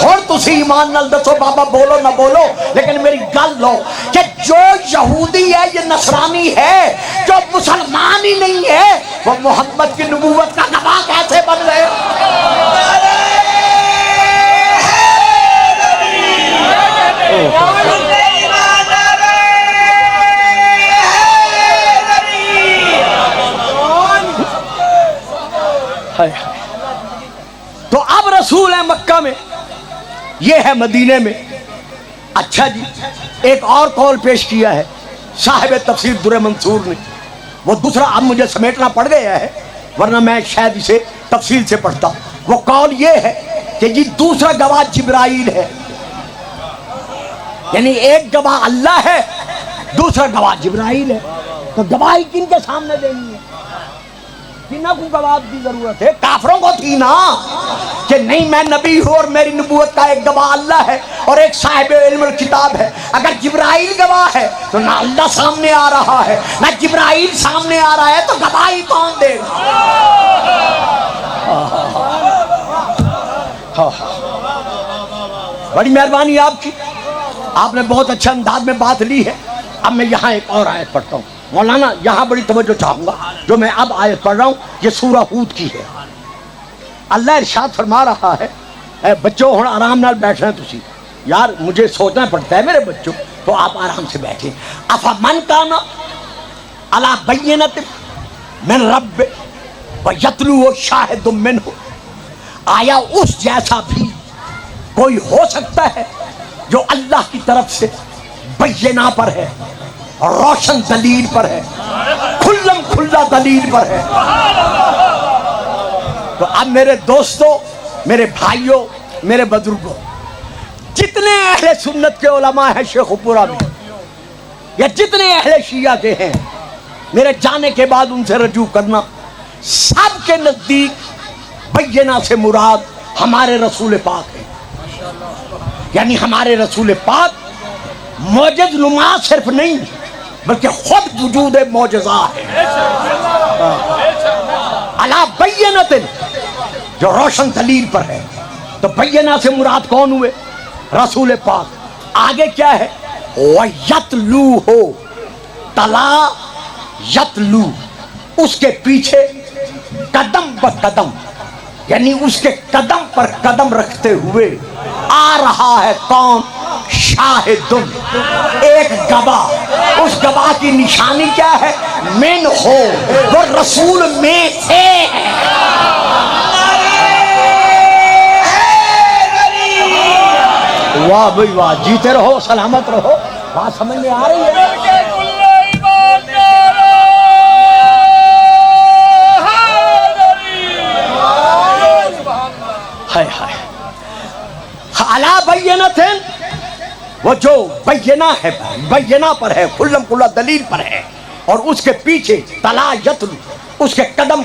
اور تسی ایمان نال دسو بابا بولو نہ بولو، لیکن میری گل لو کہ جو یہودی ہے یا نصرانی ہے، جو مسلمان ہی نہیں ہے، وہ محمد کی نبوت کا گواہ کیسے بن گئے؟ تو اب رسول ہے مکہ میں، یہ ہے مدینے میں۔ اچھا جی، ایک اور قول پیش کیا ہے صاحب تفسیر در منصور نے، وہ دوسرا اب مجھے سمیٹنا پڑ گیا ہے ورنہ میں شاید اسے تفصیل سے پڑھتا۔ وہ قول یہ ہے کہ جی دوسرا گواہ جبرائیل ہے، یعنی ایک گواہ اللہ ہے، دوسرا گواہ جبرائیل ہے۔ تو گواہی کن کے سامنے دینی ہے؟ کنہ کو گواہ کی ضرورت ہے؟ کافروں کو تھی نا کہ نہیں میں نبی ہوں اور میری نبوت کا ایک گواہ اللہ ہے اور ایک صاحب علم الکتاب ہے۔ اگر جبرائیل گواہ ہے تو نہ اللہ سامنے آ رہا ہے نہ جبرائیل سامنے آ رہا ہے، تو گواہی کون دے گا؟ بڑی مہربانی آپ کی، آپ نے بہت اچھا انداز میں بات لی ہے۔ اب میں یہاں ایک اور آیت پڑھتا ہوں مولانا، یہاں بڑی توجہ چاہوں گا۔ جو میں اب آیت پڑھ رہا ہوں یہ سورہ ہود کی ہے۔ اللہ ارشاد فرما رہا ہے، اے بچوں ہن آرام نال بیٹھنا ہے تسی، یار مجھے سوچنا پڑتا ہے میرے بچوں، تو آپ آرام سے بیٹھیں۔ افمن کان علی بینۃ من رب ویتلوہ شاہد منہ، آیا اس جیسا بھی کوئی ہو سکتا ہے جو اللہ کی طرف سے بینہ پر ہے، روشن دلیل پر ہے، کھلم کھلا دلیل پر ہے؟ تو اب میرے دوستوں، میرے بھائیوں، میرے بزرگوں، جتنے اہل سنت کے علماء ہیں شیخ پورا میں، یا جتنے اہل شیعہ کے ہیں، میرے جانے کے بعد ان سے رجوع کرنا، سب کے نزدیک بینہ سے مراد ہمارے رسول پاک ہے. یعنی ہمارے رسول پاک معجز نما صرف نہیں بلکہ خود وجود معجزہ ہے. علی بینۃ، جو روشن دلیل پر ہے. تو بینہ سے مراد کون ہوئے؟ رسول پاک. آگے کیا ہے؟ وَيَتْلُو ہو، تلا یتلو، اس کے پیچھے قدم پر قدم، یعنی اس کے قدم پر قدم رکھتے ہوئے آ رہا ہے کون؟ شاہدن، ایک گواہ. اس گواہ کی نشانی کیا ہے؟ من ہو، وہ رسول میں سے ہے. واہ بھائی واہ، جیتے رہو، سلامت رہو. بات سمجھ میں آ رہی ہے؟ ہائے ہائے. علی بینۃ، وہ جو بینہ ہے، بینہ پر ہے، کلم کلا دلیل پر ہے. اور اس کے پیچھے تلا یتلو، اس کے قدم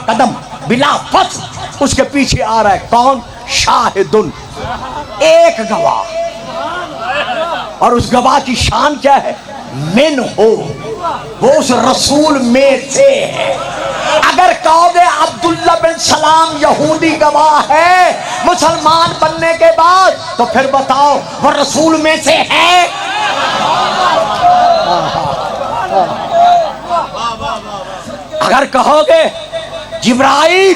قدم بلا فصل، اس کے پیچھے آ رہا ہے کون؟ شاہدن، ایک گواہ. اور اس گواہ کی شان کیا ہے؟ من ہو، وہ اس رسول میں سے ہے. اگر کہو گے عبداللہ بن سلام یہودی گواہ ہے مسلمان بننے کے بعد، تو پھر بتاؤ وہ رسول میں سے ہے؟ اگر کہو گے جبرائیل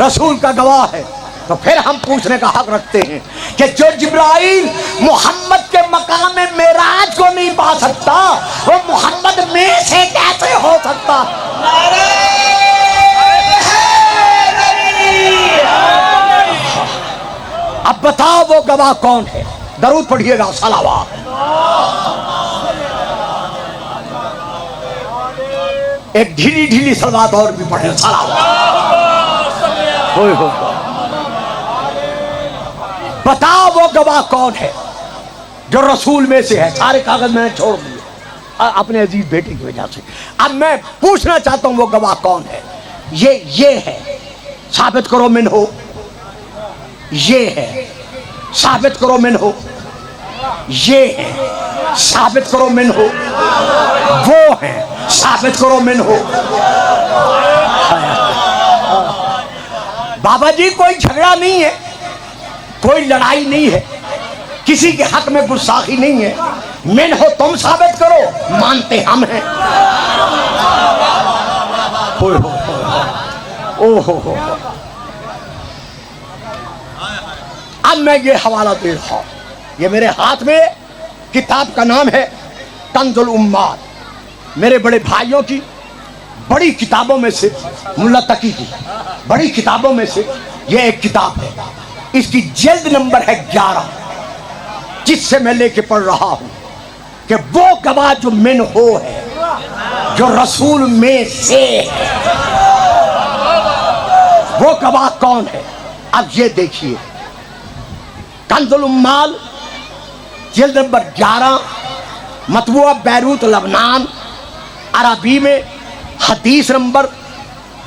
رسول کا گواہ ہے، تو پھر ہم پوچھنے کا حق رکھتے ہیں کہ جو جبرائیل محمد کے مقام معراج کو نہیں پا سکتا، وہ محمد میں سے کیسے ہو سکتا؟ اب بتاؤ وہ گواہ کون ہے؟ درود پڑھیے گا، صلوات. ایک ڈھیلی ڈھیلی صلوات اور بھی پڑھیں، صلوات. ہوئے ہوئے. بتاؤ وہ گواہ کون ہے جو رسول میں سے ہے؟ سارے کاغذ میں نے چھوڑ دیے اپنے عزیز بیٹے کی وجہ سے. اب میں پوچھنا چاہتا ہوں وہ گواہ کون ہے؟ یہ ہے، ثابت کرو من ہو. یہ ہے، ثابت کرو من ہو. یہ ہے، ثابت کرو من ہو. وہ ہے، ثابت کرو من ہو. بابا جی کوئی جھگڑا نہیں ہے، کوئی لڑائی نہیں ہے، کسی کے حق میں گستاخی نہیں ہے. من ہو تم ثابت کرو، مانتے ہم ہیں. اب میں یہ حوالہ دے رہا ہوں. یہ میرے ہاتھ میں کتاب کا نام ہے کنز الامات. میرے بڑے بھائیوں کی بڑی کتابوں میں سے، ملا تقی کی بڑی کتابوں میں سے یہ ایک کتاب ہے. اس کی جلد نمبر ہے 11، جس سے میں لے کے پڑھ رہا ہوں کہ وہ گواہ جو من ہو ہے، جو رسول میں سے ہے، وہ گواہ کون ہے؟ اب یہ دیکھیے، کنز الامال جلد نمبر 11، مطبوعہ بیروت لبنان، عربی میں حدیث نمبر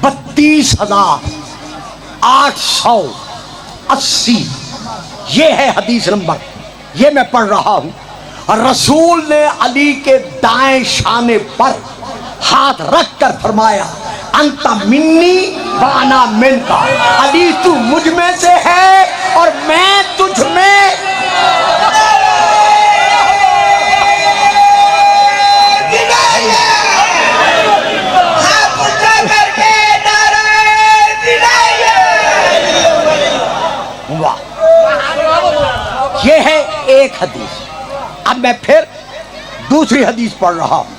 32,880. یہ ہے حدیث نمبر، یہ میں پڑھ رہا ہوں. رسول نے علی کے دائیں شانے پر ہاتھ رکھ کر فرمایا انت منی وانا منکا. علی تو مجھ میں سے ہے اور میں تجھ میں. یہ ہے ایک حدیث. اب میں پھر دوسری حدیث پڑھ رہا ہوں.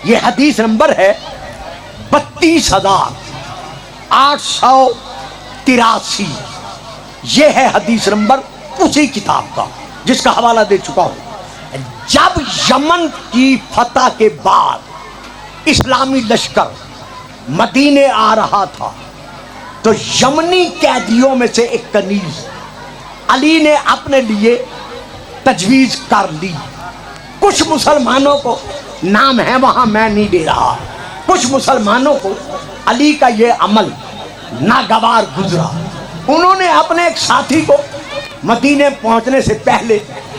یہ حدیث نمبر ہے 32,883. یہ ہے حدیث نمبر اسی کتاب کا جس کا حوالہ دے چکا ہوں. جب یمن کی فتح کے بعد اسلامی لشکر مدینے آ رہا تھا تو تو یمنی قیدیوں میں سے ایک کنیز علی نے اپنے لیے تجویز کر لی. کچھ مسلمانوں کو نام ہے وہاں، میں نہیں دے رہا، کچھ مسلمانوں کو علی کا یہ عمل ناگوار گزرا. انہوں نے اپنے ایک ساتھی کو مدینے پہنچنے سے پہلے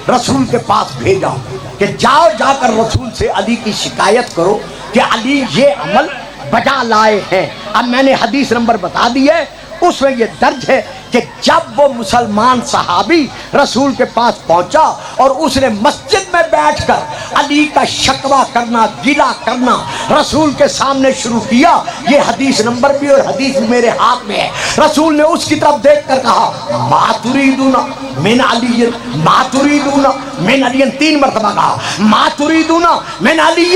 رسول کے پاس بھیجا کہ جاؤ، جا کر رسول سے علی کی شکایت کرو کہ علی یہ عمل بجا لائے ہیں. اب میں نے حدیث نمبر بتا دی ہے، اس میں یہ درج ہے کہ جب وہ مسلمان صحابی رسول کے پاس پہنچا اور اس نے مسجد میں بیٹھ کر علی کا شکوہ کرنا، گلہ کرنا رسول کے سامنے شروع کیا. یہ حدیث نمبر بھی اور حدیث بھی میرے ہاتھ میں ہے. رسول نے اس کی طرف دیکھ کر کہا ما تریدون من علی، ما تریدون من علی، 3 مرتبہ کہا ما تریدون من علی.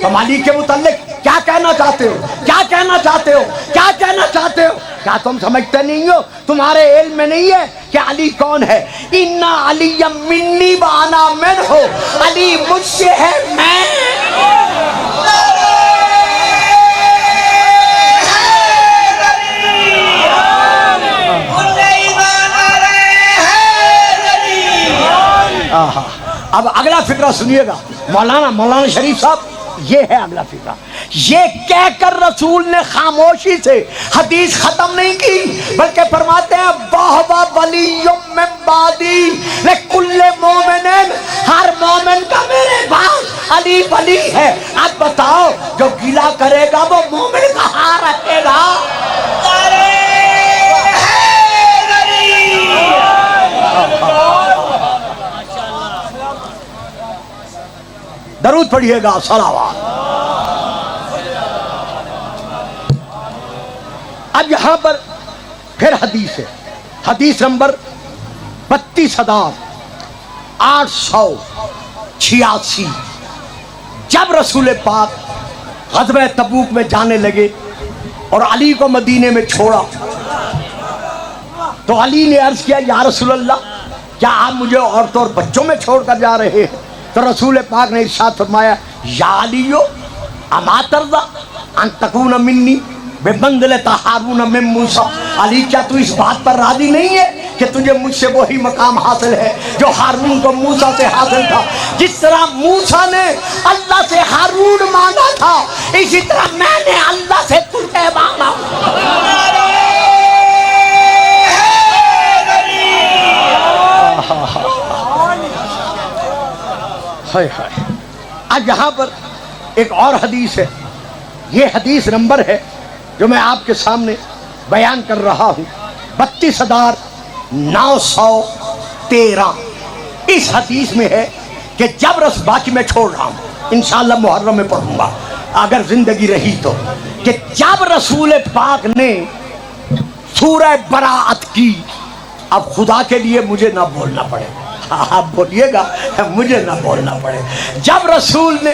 تم علی کے متعلق کیا کہنا چاہتے ہو؟ کیا کہنا چاہتے ہو؟ کیا کہنا چاہتے ہو؟ کیا تم سمجھتے نہیں ہو؟ تمہارے علم میں نہیں ہے کہ علی کون ہے؟ اِنَّ عَلِيًّا مِنِّي وَأَنَا مِنْهُ، علی مجھ سے ہے، میں. اب اگلا فقرہ سنیے گا مولانا شریف صاحب، یہ ہے اگلا فقرہ. یہ کہہ کر رسول نے خاموشی سے حدیث ختم نہیں کی، بلکہ فرماتے ہیں وَهُوَ وَلِيٌّ مِّن بَعْدِي لِكُلِّ مُؤْمِنٍ، ہر مومن کا میرے بعد علی ولی ہے. اب بتاؤ جو گلہ کرے گا وہ مومن کہاں رکھے گا؟ درود پڑھیے گا، صلوات. اب یہاں پر پھر حدیث ہے، حدیث نمبر 32,886. جب رسول پاک غزوہ تبوک میں جانے لگے اور علی کو مدینے میں چھوڑا تو علی نے عرض کیا یا رسول اللہ، کیا آپ مجھے عورتوں اور بچوں میں چھوڑ کر جا رہے ہیں؟ تو رسول پاک نے ارشاد فرمایا یا علیو اما ترضی ان تکون منی بمنزلۃ ہارون من موسیٰ. علی کیا تو اس بات پر راضی نہیں ہے کہ تجھے مجھ سے وہی مقام حاصل ہے جو ہارون کو موسیٰ سے حاصل تھا؟ جس طرح موسیٰ نے اللہ سے ہارون مانگا تھا، اسی طرح میں نے اللہ سے تجھے مانگا. آج یہاں پر ایک اور حدیث ہے، یہ حدیث نمبر ہے جو میں آپ کے سامنے بیان کر رہا ہوں، 32,913. اس حدیث میں ہے کہ جب باقی میں چھوڑ رہا ہوں، انشاءاللہ محرم میں پڑھوں گا اگر زندگی رہی تو، کہ جب رسول پاک نے سورہ براءت کی. اب خدا کے لیے مجھے نہ بولنا پڑے، آپ بولیے گا مجھے نہ بولنا پڑے. جب رسول نے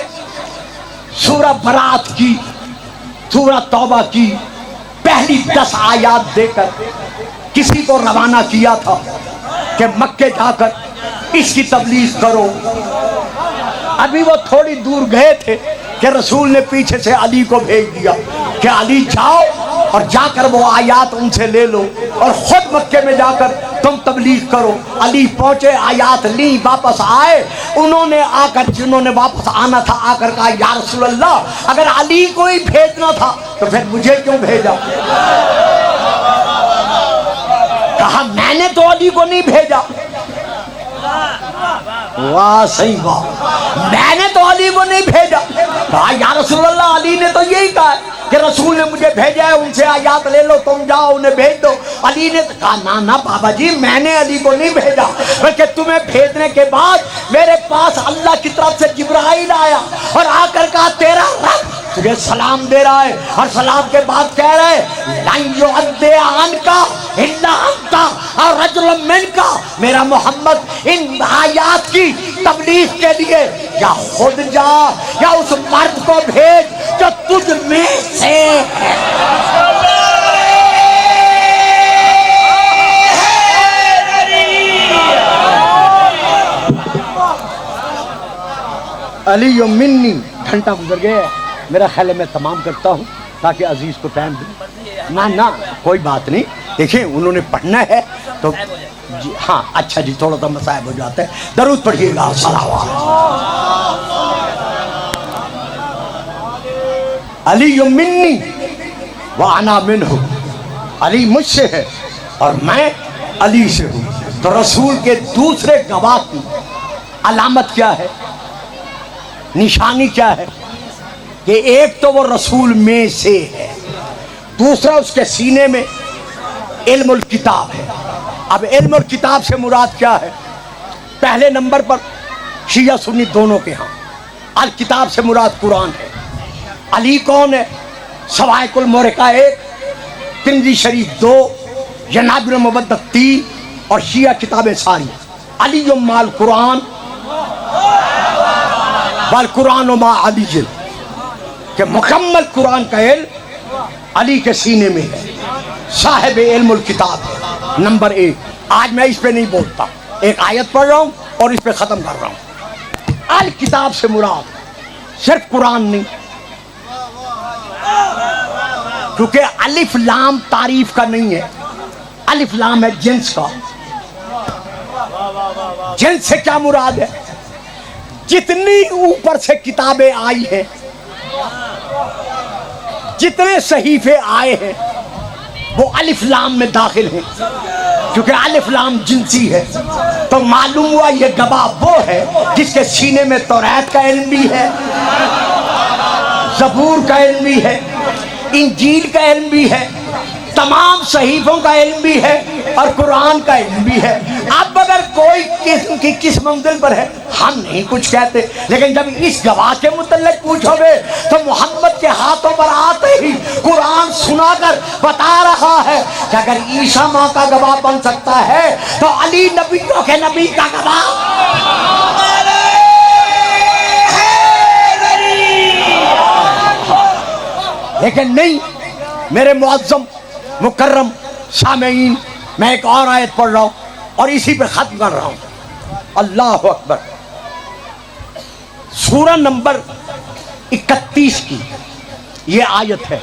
سورہ براءت کی، سورہ توبہ کی پہلی 10 آیات دے کر کسی کو روانہ کیا تھا کہ مکے جا کر اس کی تبلیغ کرو. ابھی وہ تھوڑی دور گئے تھے کہ رسول نے پیچھے سے علی کو بھیج دیا کہ علی جاؤ اور جا کر وہ آیات ان سے لے لو اور خود مکے میں جا کر تم تبلیغ کرو. علی پہنچے، آیات لی، واپس آئے. انہوں نے آ کر، جنہوں نے واپس آنا تھا، آ کر کہا یا رسول اللہ، اگر علی کو ہی بھیجنا تھا تو پھر مجھے کیوں بھیجا؟ کہا میں نے تو علی کو نہیں بھیجا. واہ صحیح واہ، میں نے تو علی کو نہیں بھیجا. کہا یا رسول اللہ، علی نے تو یہی کہا کہ رسول نے مجھے بھیجا ہے، ان سے آیات لے لو، تم جاؤ انہیں بھیج دو. علی نے کہا نا بابا جی، میں نے علی کو نہیں بھیجا، بلکہ تمہیں بھیجنے کے بعد میرے پاس اللہ کی طرف سے جبرائیل آیا اور آ کر کہا تیرا رب تجھے سلام دے رہا ہے، اور سلام کے بعد کہہ رہے لن یعدی عنک الا انت اور رجل منک. میرا محمد ان آیات کی تبلیغ کے لیے یا خود جا یا اس مرد کو بھیج جو تجھ میں سے ہے. علی منی. گھنٹہ گزر گیا ہے، میرا خیال ہے میں تمام کرتا ہوں. تاکہ عزیز کو ٹائم دیں. نہ کوئی بات نہیں. دیکھیں انہوں نے پڑھنا ہے تو جی ہاں اچھا جی تھوڑا سا مصائب ہو جاتا ہے. درود پڑھیے گا. علی منی وانا منہ. علی مجھ سے ہے اور میں علی سے ہوں. تو رسول کے دوسرے گواہ کی علامت کیا ہے, نشانی کیا ہے؟ کہ ایک تو وہ رسول میں سے ہے, دوسرا اس کے سینے میں علم الکتاب ہے. اب علم الکتاب سے مراد کیا ہے؟ پہلے نمبر پر شیعہ سنی دونوں کے ہاں الکتاب سے مراد قرآن ہے. علی کون ہے؟ سوائق المورقہ 1, ترمذی شریف 2, جناب المبدت 3 اور شیعہ کتابیں ساری. علی مال قرآن والقرآن ما علی, کہ مکمل قرآن کا علم علی کے سینے میں ہے, صاحب علم الکتاب ہے. نمبر 1. آج میں اس پہ نہیں بولتا, ایک آیت پڑھ رہا ہوں اور اس پہ ختم کر رہا ہوں. الکتاب سے مراد صرف قرآن نہیں, کیونکہ الف لام تعریف کا نہیں ہے, الف لام ہے جنس کا. جنس سے کیا مراد ہے؟ جتنی اوپر سے کتابیں آئی ہیں, جتنے صحیفے آئے ہیں وہ الف لام میں داخل ہیں, کیونکہ الف لام جنسی ہے. تو معلوم ہوا یہ گواہ وہ ہے جس کے سینے میں توریت کا علم بھی ہے, زبور کا علم بھی ہے, انجیل کا علم بھی ہے, تمام صحیفوں کا علم بھی ہے اور قرآن کا علم بھی ہے. اب اگر کوئی قسم کی کس منزل پر ہے ہم نہیں کچھ کہتے, لیکن جب اس گواہ کے متعلق پوچھو گے تو محمد کے ہاتھوں پر آتے ہی قرآن سنا کر بتا رہا ہے کہ اگر عیسیٰ ماں کا گواہ بن سکتا ہے تو علی نبیوں کے نبی کا گواہ. لیکن نہیں میرے معظم مکرم سامعین, میں ایک اور آیت پڑھ رہا ہوں اور اسی پہ ختم کر رہا ہوں. اللہ اکبر. سورہ نمبر 31 کی یہ آیت ہے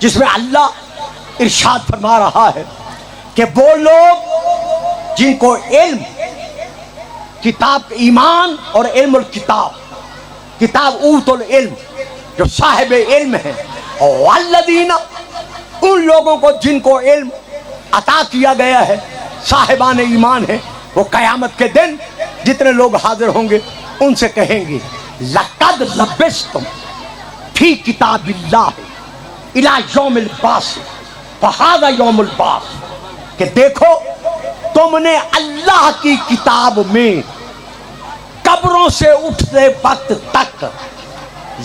جس میں اللہ ارشاد فرما رہا ہے کہ وہ لوگ جن کو علم کتاب ایمان اور علم الکتاب, کتاب اوت العلم جو صاحب علم ہے, والذین ان لوگوں کو جن کو علم عطا کیا گیا ہے, صاحبان ایمان ہے, وہ قیامت کے دن جتنے لوگ حاضر ہوں گے ان سے کہیں گے لقد لبستم فی کتاب اللہ الی یوم البعث فہذا یوم البعث, کہ دیکھو تم نے اللہ کی کتاب میں قبروں سے اٹھتے وقت تک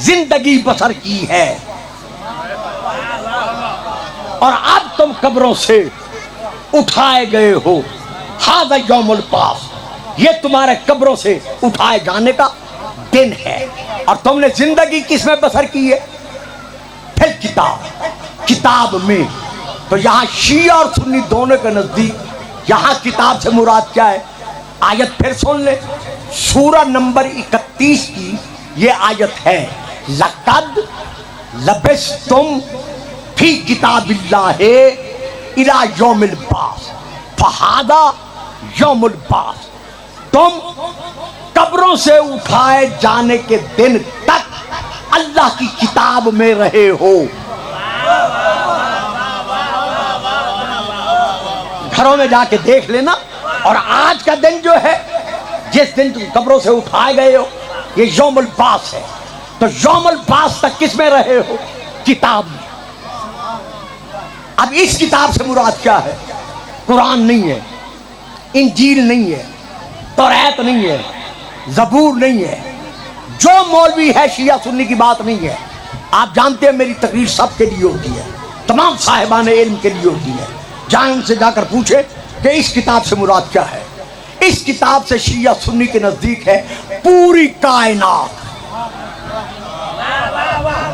زندگی بسر کی ہے اور اب تم قبروں سے اٹھائے گئے ہو. ھذا یوم البعث, یہ تمہارے قبروں سے اٹھائے جانے کا دن ہے. اور تم نے زندگی کس میں بسر کی ہے؟ پھر کتاب میں. تو یہاں شیعہ اور سنی دونوں کے نزدیک یہاں کتاب سے مراد کیا ہے؟ آیت پھر سن لیں, سورہ نمبر 31 کی یہ آیت ہے لقد لبستم فی کتاب اللہ الی یوم البعث فہذا یوم البعث, تم قبروں سے اٹھائے جانے کے دن تک اللہ کی کتاب میں رہے ہو. گھروں میں جا کے دیکھ لینا. اور آج کا دن جو ہے جس دن تم قبروں سے اٹھائے گئے ہو یہ یوم البعث ہے. تو یوم البعث تک کس میں رہے ہو؟ کتاب میں. اب اس کتاب سے مراد کیا ہے؟ قرآن نہیں ہے, انجیل نہیں ہے, توریت نہیں ہے, زبور نہیں ہے. جو مولوی ہے شیعہ سنی کی بات نہیں ہے. آپ جانتے ہیں میری تقریر سب کے لیے ہوتی ہے, تمام صاحبان علم کے لیے ہوتی ہے. جائیں ان سے جا کر پوچھیں کہ اس کتاب سے مراد کیا ہے. اس کتاب سے شیعہ سنی کے نزدیک ہے پوری کائنات.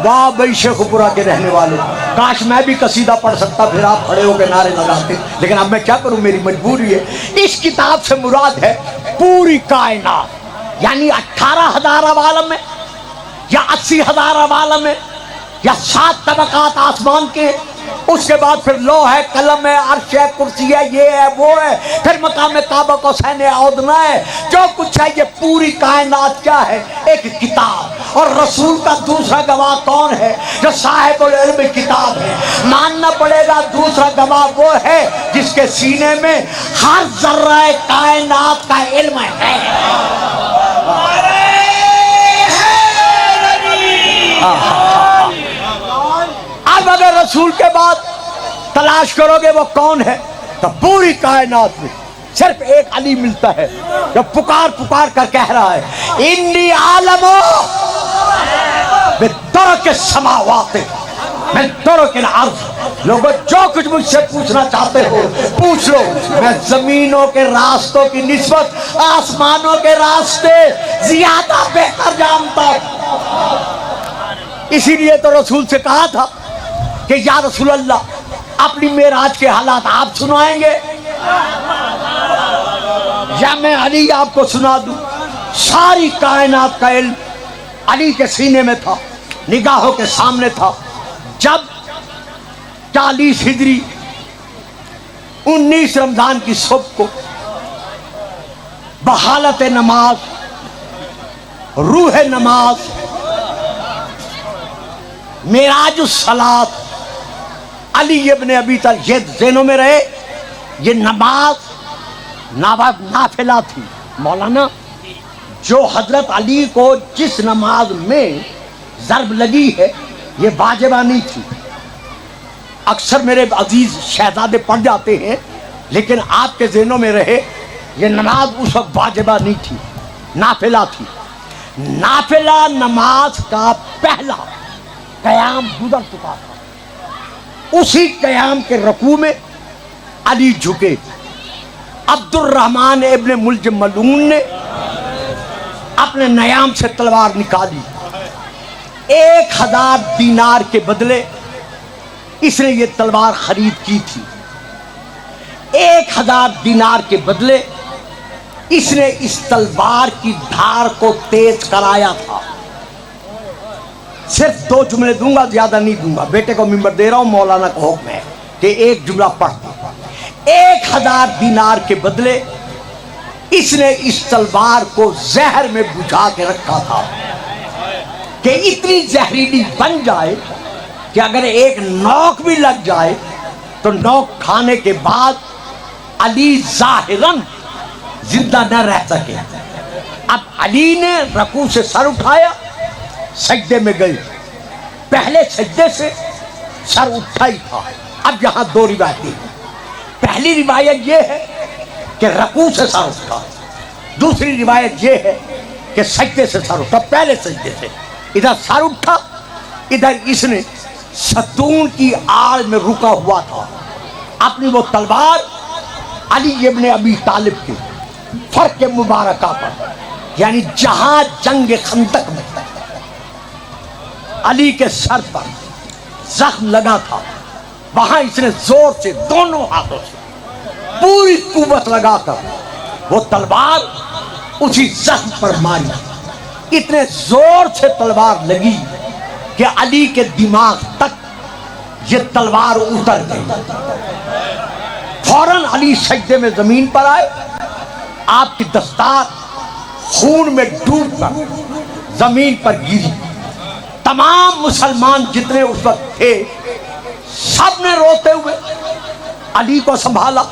واہ بھائی شیخ پورا کے رہنے والے, کاش میں بھی قصیدہ پڑھ سکتا, پھر آپ کھڑے ہو کے نعرے لگاتے, لیکن اب میں کیا کروں, میری مجبوری ہے. اس کتاب سے مراد ہے پوری کائنات, یعنی 18,000 عوالم ہے یا 80,000 عوالم ہے یا 7 طبقات آسمان کے، اس کے بعد پھر لوح ہے، قلم ہے، عرش ہے، کرسی ہے، یہ ہے وہ ہے، پھر مقام کعبہ کو حسین ادنا ہے، جو کچھ ہے یہ پوری کائنات کیا ہے؟ ایک کتاب۔ اور رسول کا دوسرا گواہ کون ہے؟ جو صاحب العلم کتاب ہے۔ ماننا پڑے گا دوسرا گواہ وہ ہے جس کے سینے میں ہر ذرہ کائنات کا علم ہے۔ اب اگر رسول کے بعد تلاش کرو گے وہ کون ہے، تو پوری کائنات میں صرف ایک علی ملتا ہے جو پکار پکار کر کہہ رہا ہے انی عالم بترک السماوات من ترک الارض۔ لوگوں جو کچھ مجھ سے پوچھنا چاہتے ہو پوچھ لو، میں زمینوں کے راستوں کی نسبت آسمانوں کے راستے زیادہ بہتر جانتا ہوں۔ اسی لیے تو رسول سے کہا تھا کہ یا رسول اللہ اپنی معراج کے حالات آپ سنائیں گے یا میں علی آپ کو سنا دوں؟ ساری کائنات کا علم علی کے سینے میں تھا، نگاہوں کے سامنے تھا۔ جب 40 ہجری 19 رمضان کی صبح کو بحالت نماز، روح نماز، معراج الصلاۃ، علی ابن ابی طالب یہ ذہنوں میں رہے، یہ نماز نافلہ تھی۔ مولانا جو حضرت علی کو جس نماز میں ضرب لگی ہے یہ واجبہ نہیں تھی۔ اکثر میرے عزیز شہزادے پڑھ جاتے ہیں، لیکن آپ کے ذہنوں میں رہے یہ نماز اس وقت واجبہ نہیں تھی، نافلہ تھی۔ نافلہ نماز کا پہلا قیام گزر چکا تھا، اسی قیام کے رکوع میں علی جھکے۔ عبد الرحمن ابن ملجم ملعون نے اپنے نیام سے تلوار نکالی، 1000 دینار کے بدلے اس نے یہ تلوار خرید کی تھی۔ 1000 دینار کے بدلے اس نے اس تلوار کی دھار کو تیز کرایا تھا۔ صرف 2 جملے دوں گا، زیادہ نہیں دوں گا، بیٹے کو ممبر دے رہا ہوں، مولانا کا حکم ہے کہ ایک جملہ پڑھ دو۔ 1000 دینار کے بدلے اس نے اس تلوار کو زہر میں بجھا کے رکھا تھا کہ اتنی زہریلی بن جائے کہ اگر ایک نوک بھی لگ جائے تو نوک کھانے کے بعد علی ظاہراً زندہ نہ رہ سکے۔ اب علی نے رکوع سے سر اٹھایا، سجدے میں گئے، پہلے سجدے سے سر اٹھا ہی تھا۔ اب یہاں 2 روایتیں ہیں۔ پہلی روایت یہ ہے کہ رکوع سے سر اٹھا، دوسری روایت یہ ہے کہ سجدے سے سر اٹھا۔ پہلے سجدے سے ادھر سر اٹھا، ادھر اس نے ستون کی آڑ میں رکا ہوا تھا، اپنی وہ تلوار علی ابن ابی طالب کے فرق مبارکہ پر، یعنی جہاں جنگ خندق میں علی کے سر پر زخم لگا تھا وہاں اس نے زور سے دونوں ہاتھوں سے پوری قوت لگا کر وہ تلوار اسی زخم پر ماری۔ اتنے زور سے تلوار لگی کہ علی کے دماغ تک یہ تلوار اتر گئی۔ فوراً علی سجدے میں زمین پر آئے، آپ کی دستار خون میں ڈوب کر زمین پر گری۔ تمام مسلمان جتنے اس وقت تھے سب نے روتے ہوئے علی کو سنبھالا،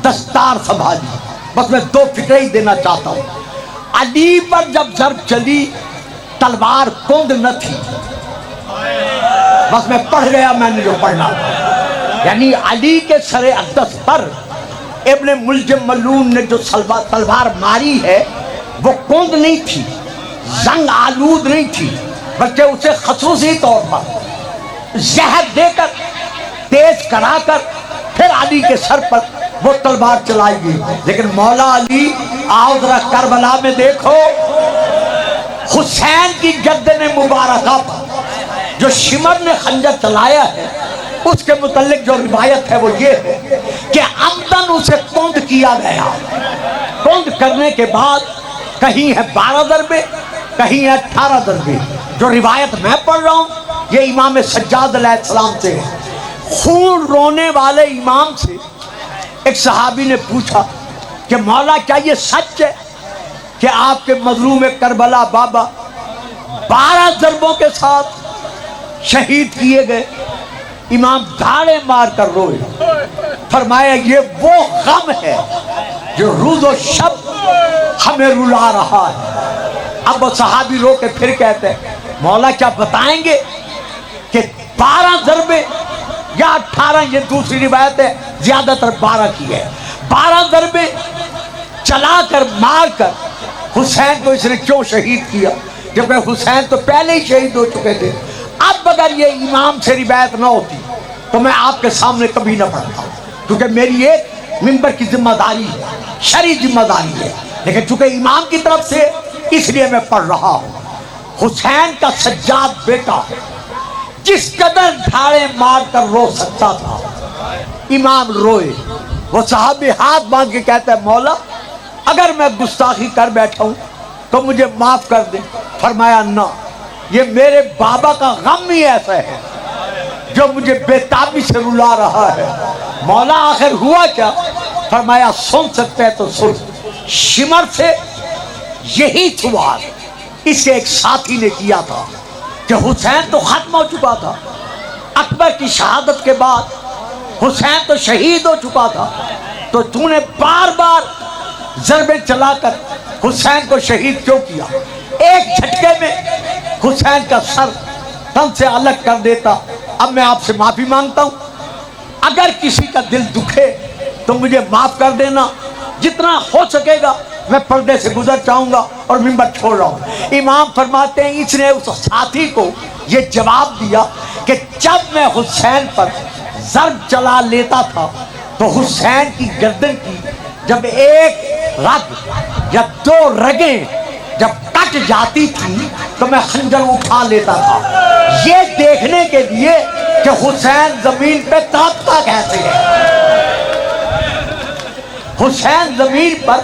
دستار سنبھالی۔ بس میں 2 فکریں ہی دینا چاہتا ہوں۔ علی پر جب ضرب چلی تلوار کند نہ تھی، بس میں پڑھ گیا میں نے جو پڑھنا، یعنی علی کے سر اقدس پر ابن ملجم ملعون نے جو تلوار ماری ہے وہ کند نہیں تھی، زنگ آلود نہیں تھی، بلکہ اسے خصوصی طور پر زہر دے کر تیز کرا کر پھر علی کے سر پر وہ تلوار چلائی گئی۔ لیکن مولا علی آؤ ذرا کربلا میں دیکھو، حسین کی گردن مبارکہ پر جو شمر نے خنجر چلایا ہے اس کے متعلق جو روایت ہے وہ یہ ہے کہ عمدن اسے کند کیا گیا۔ کند کرنے کے بعد کہیں ہے 12 ضربے، کہیں ہے 18 ضربے۔ جو روایت میں پڑھ رہا ہوں یہ امام سجاد علیہ السلام سے ہے۔ خون رونے والے امام سے ایک صحابی نے پوچھا کہ مولا کیا یہ سچ ہے کہ آپ کے مظلوم کربلا بابا 12 ضربوں کے ساتھ شہید کیے گئے؟ امام دھاڑے مار کر روئے، فرمایا یہ وہ غم ہے جو روز و شب ہمیں رلا رہا ہے۔ اب وہ صحابی رو کے پھر کہتے ہیں مولا کیا بتائیں گے کہ 12 ضربے یا 18، یہ دوسری روایت ہے زیادہ تر 12 کی ہے، 12 ضربے چلا کر مار کر حسین کو اس نے کیوں شہید کیا، جبکہ حسین تو پہلے ہی شہید ہو چکے تھے۔ اب اگر یہ امام سے روایت نہ ہوتی تو میں آپ کے سامنے کبھی نہ پڑھتا، کیونکہ میری ایک منبر کی ذمہ داری ہے، شرعی ذمہ داری ہے، لیکن چونکہ امام کی طرف سے اس لیے میں پڑھ رہا ہوں۔ حسین کا سجاد بیٹا جس قدر دھاڑے مار کر رو سکتا تھا، امام روئے۔ وہ صحابی ہاتھ باندھ کے کہتا ہے مولا اگر میں گستاخی کر بیٹھا ہوں تو مجھے معاف کر دیں۔ فرمایا نہ، یہ میرے بابا کا غم ہی ایسا ہے جو مجھے بے تابی سے رلا رہا ہے۔ مولا آخر ہوا کیا؟ فرمایا سن سکتے ہیں تو سن۔ شمر سے یہی سوال اس کے ایک ساتھی نے کیا تھا کہ حسین تو ختم ہو چکا تھا، اکبر کی شہادت کے بعد حسین تو شہید ہو چکا تھا، تو تو نے بار بار ضربیں چلا کر حسین کو شہید کیوں کیا؟ ایک جھٹکے میں حسین کا سر تن سے الگ کر دیتا۔ اب میں آپ سے معافی مانگتا ہوں، اگر کسی کا دل دکھے تو مجھے معاف کر دینا، جتنا ہو سکے گا میں پردے سے گزر جاؤں گا اور منبر چھوڑ رہا ہوں۔ امام فرماتے ہیں اس نے اس ساتھی کو یہ جواب دیا کہ جب میں حسین پر ضرب چلا لیتا تھا تو حسین کی گردن کی جب ایک رگ یا 2 رگیں جب کٹ جاتی تھی تو میں خنجر اٹھا لیتا تھا، یہ دیکھنے کے لیے کہ حسین زمین پہ تڑپتا کیسے ہے، حسین زمین پر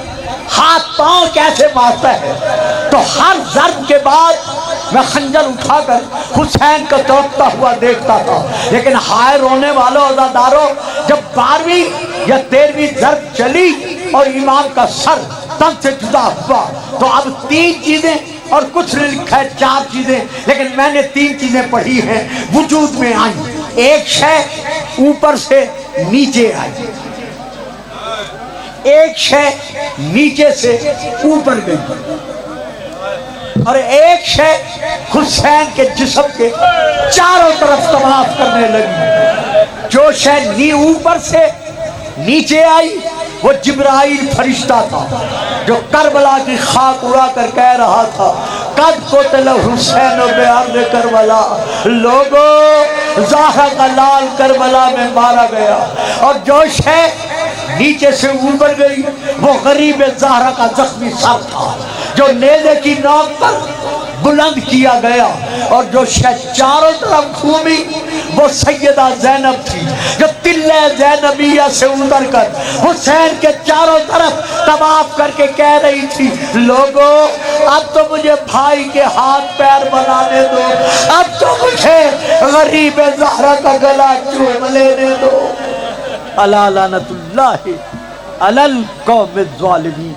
ہاتھ پاؤں کیسے مارتا ہے۔ تو ہر ضرب کے بعد میں خنجر اٹھا کر حسین کو تڑپتا ہوا دیکھتا تھا، لیکن ہائے رونے والوں عزاداروں، جب 12ویں یا 13ویں ضرب چلی اور امام کا سر تن سے جدا ہوا تو اب 3 چیزیں، اور کچھ نے لکھا ہے 4 چیزیں، لیکن میں نے 3 چیزیں پڑھی ہیں وجود میں آئی۔ ایک شے اوپر سے نیچے آئی، ایک شے نیچے سے اوپر گئی، اور ایک شے حسین کے جسم کے چاروں طرف طواف کرنے لگی۔ جو شے اوپر سے نیچے آئی وہ جبرائیل فرشتہ تھا جو کربلا کی خاک اڑا کر کہہ رہا تھا قد قتل حسین بارض کربلا، لوگوں زہرا کا لال کربلا میں مارا گیا۔ اور جو شے نیچے سے اوپر گئی وہ غریب زہرا کا زخمی سر تھا جو نیزے کی نوک پر بلند کیا گیا، اور جو شے چاروں طرف گھومی وہ سیدہ زینب تھی جو تلے زینبیہ سے اتر کر حسین کے چاروں طرف طواف کر کے کہہ رہی تھی لوگوں اب تو مجھے بھائی کے ہاتھ پیر بنانے دو، اب تو مجھے غریب زہرا کا گلا چوم لینے دو۔ الا لعنت اللہ علی القوم الظالمین۔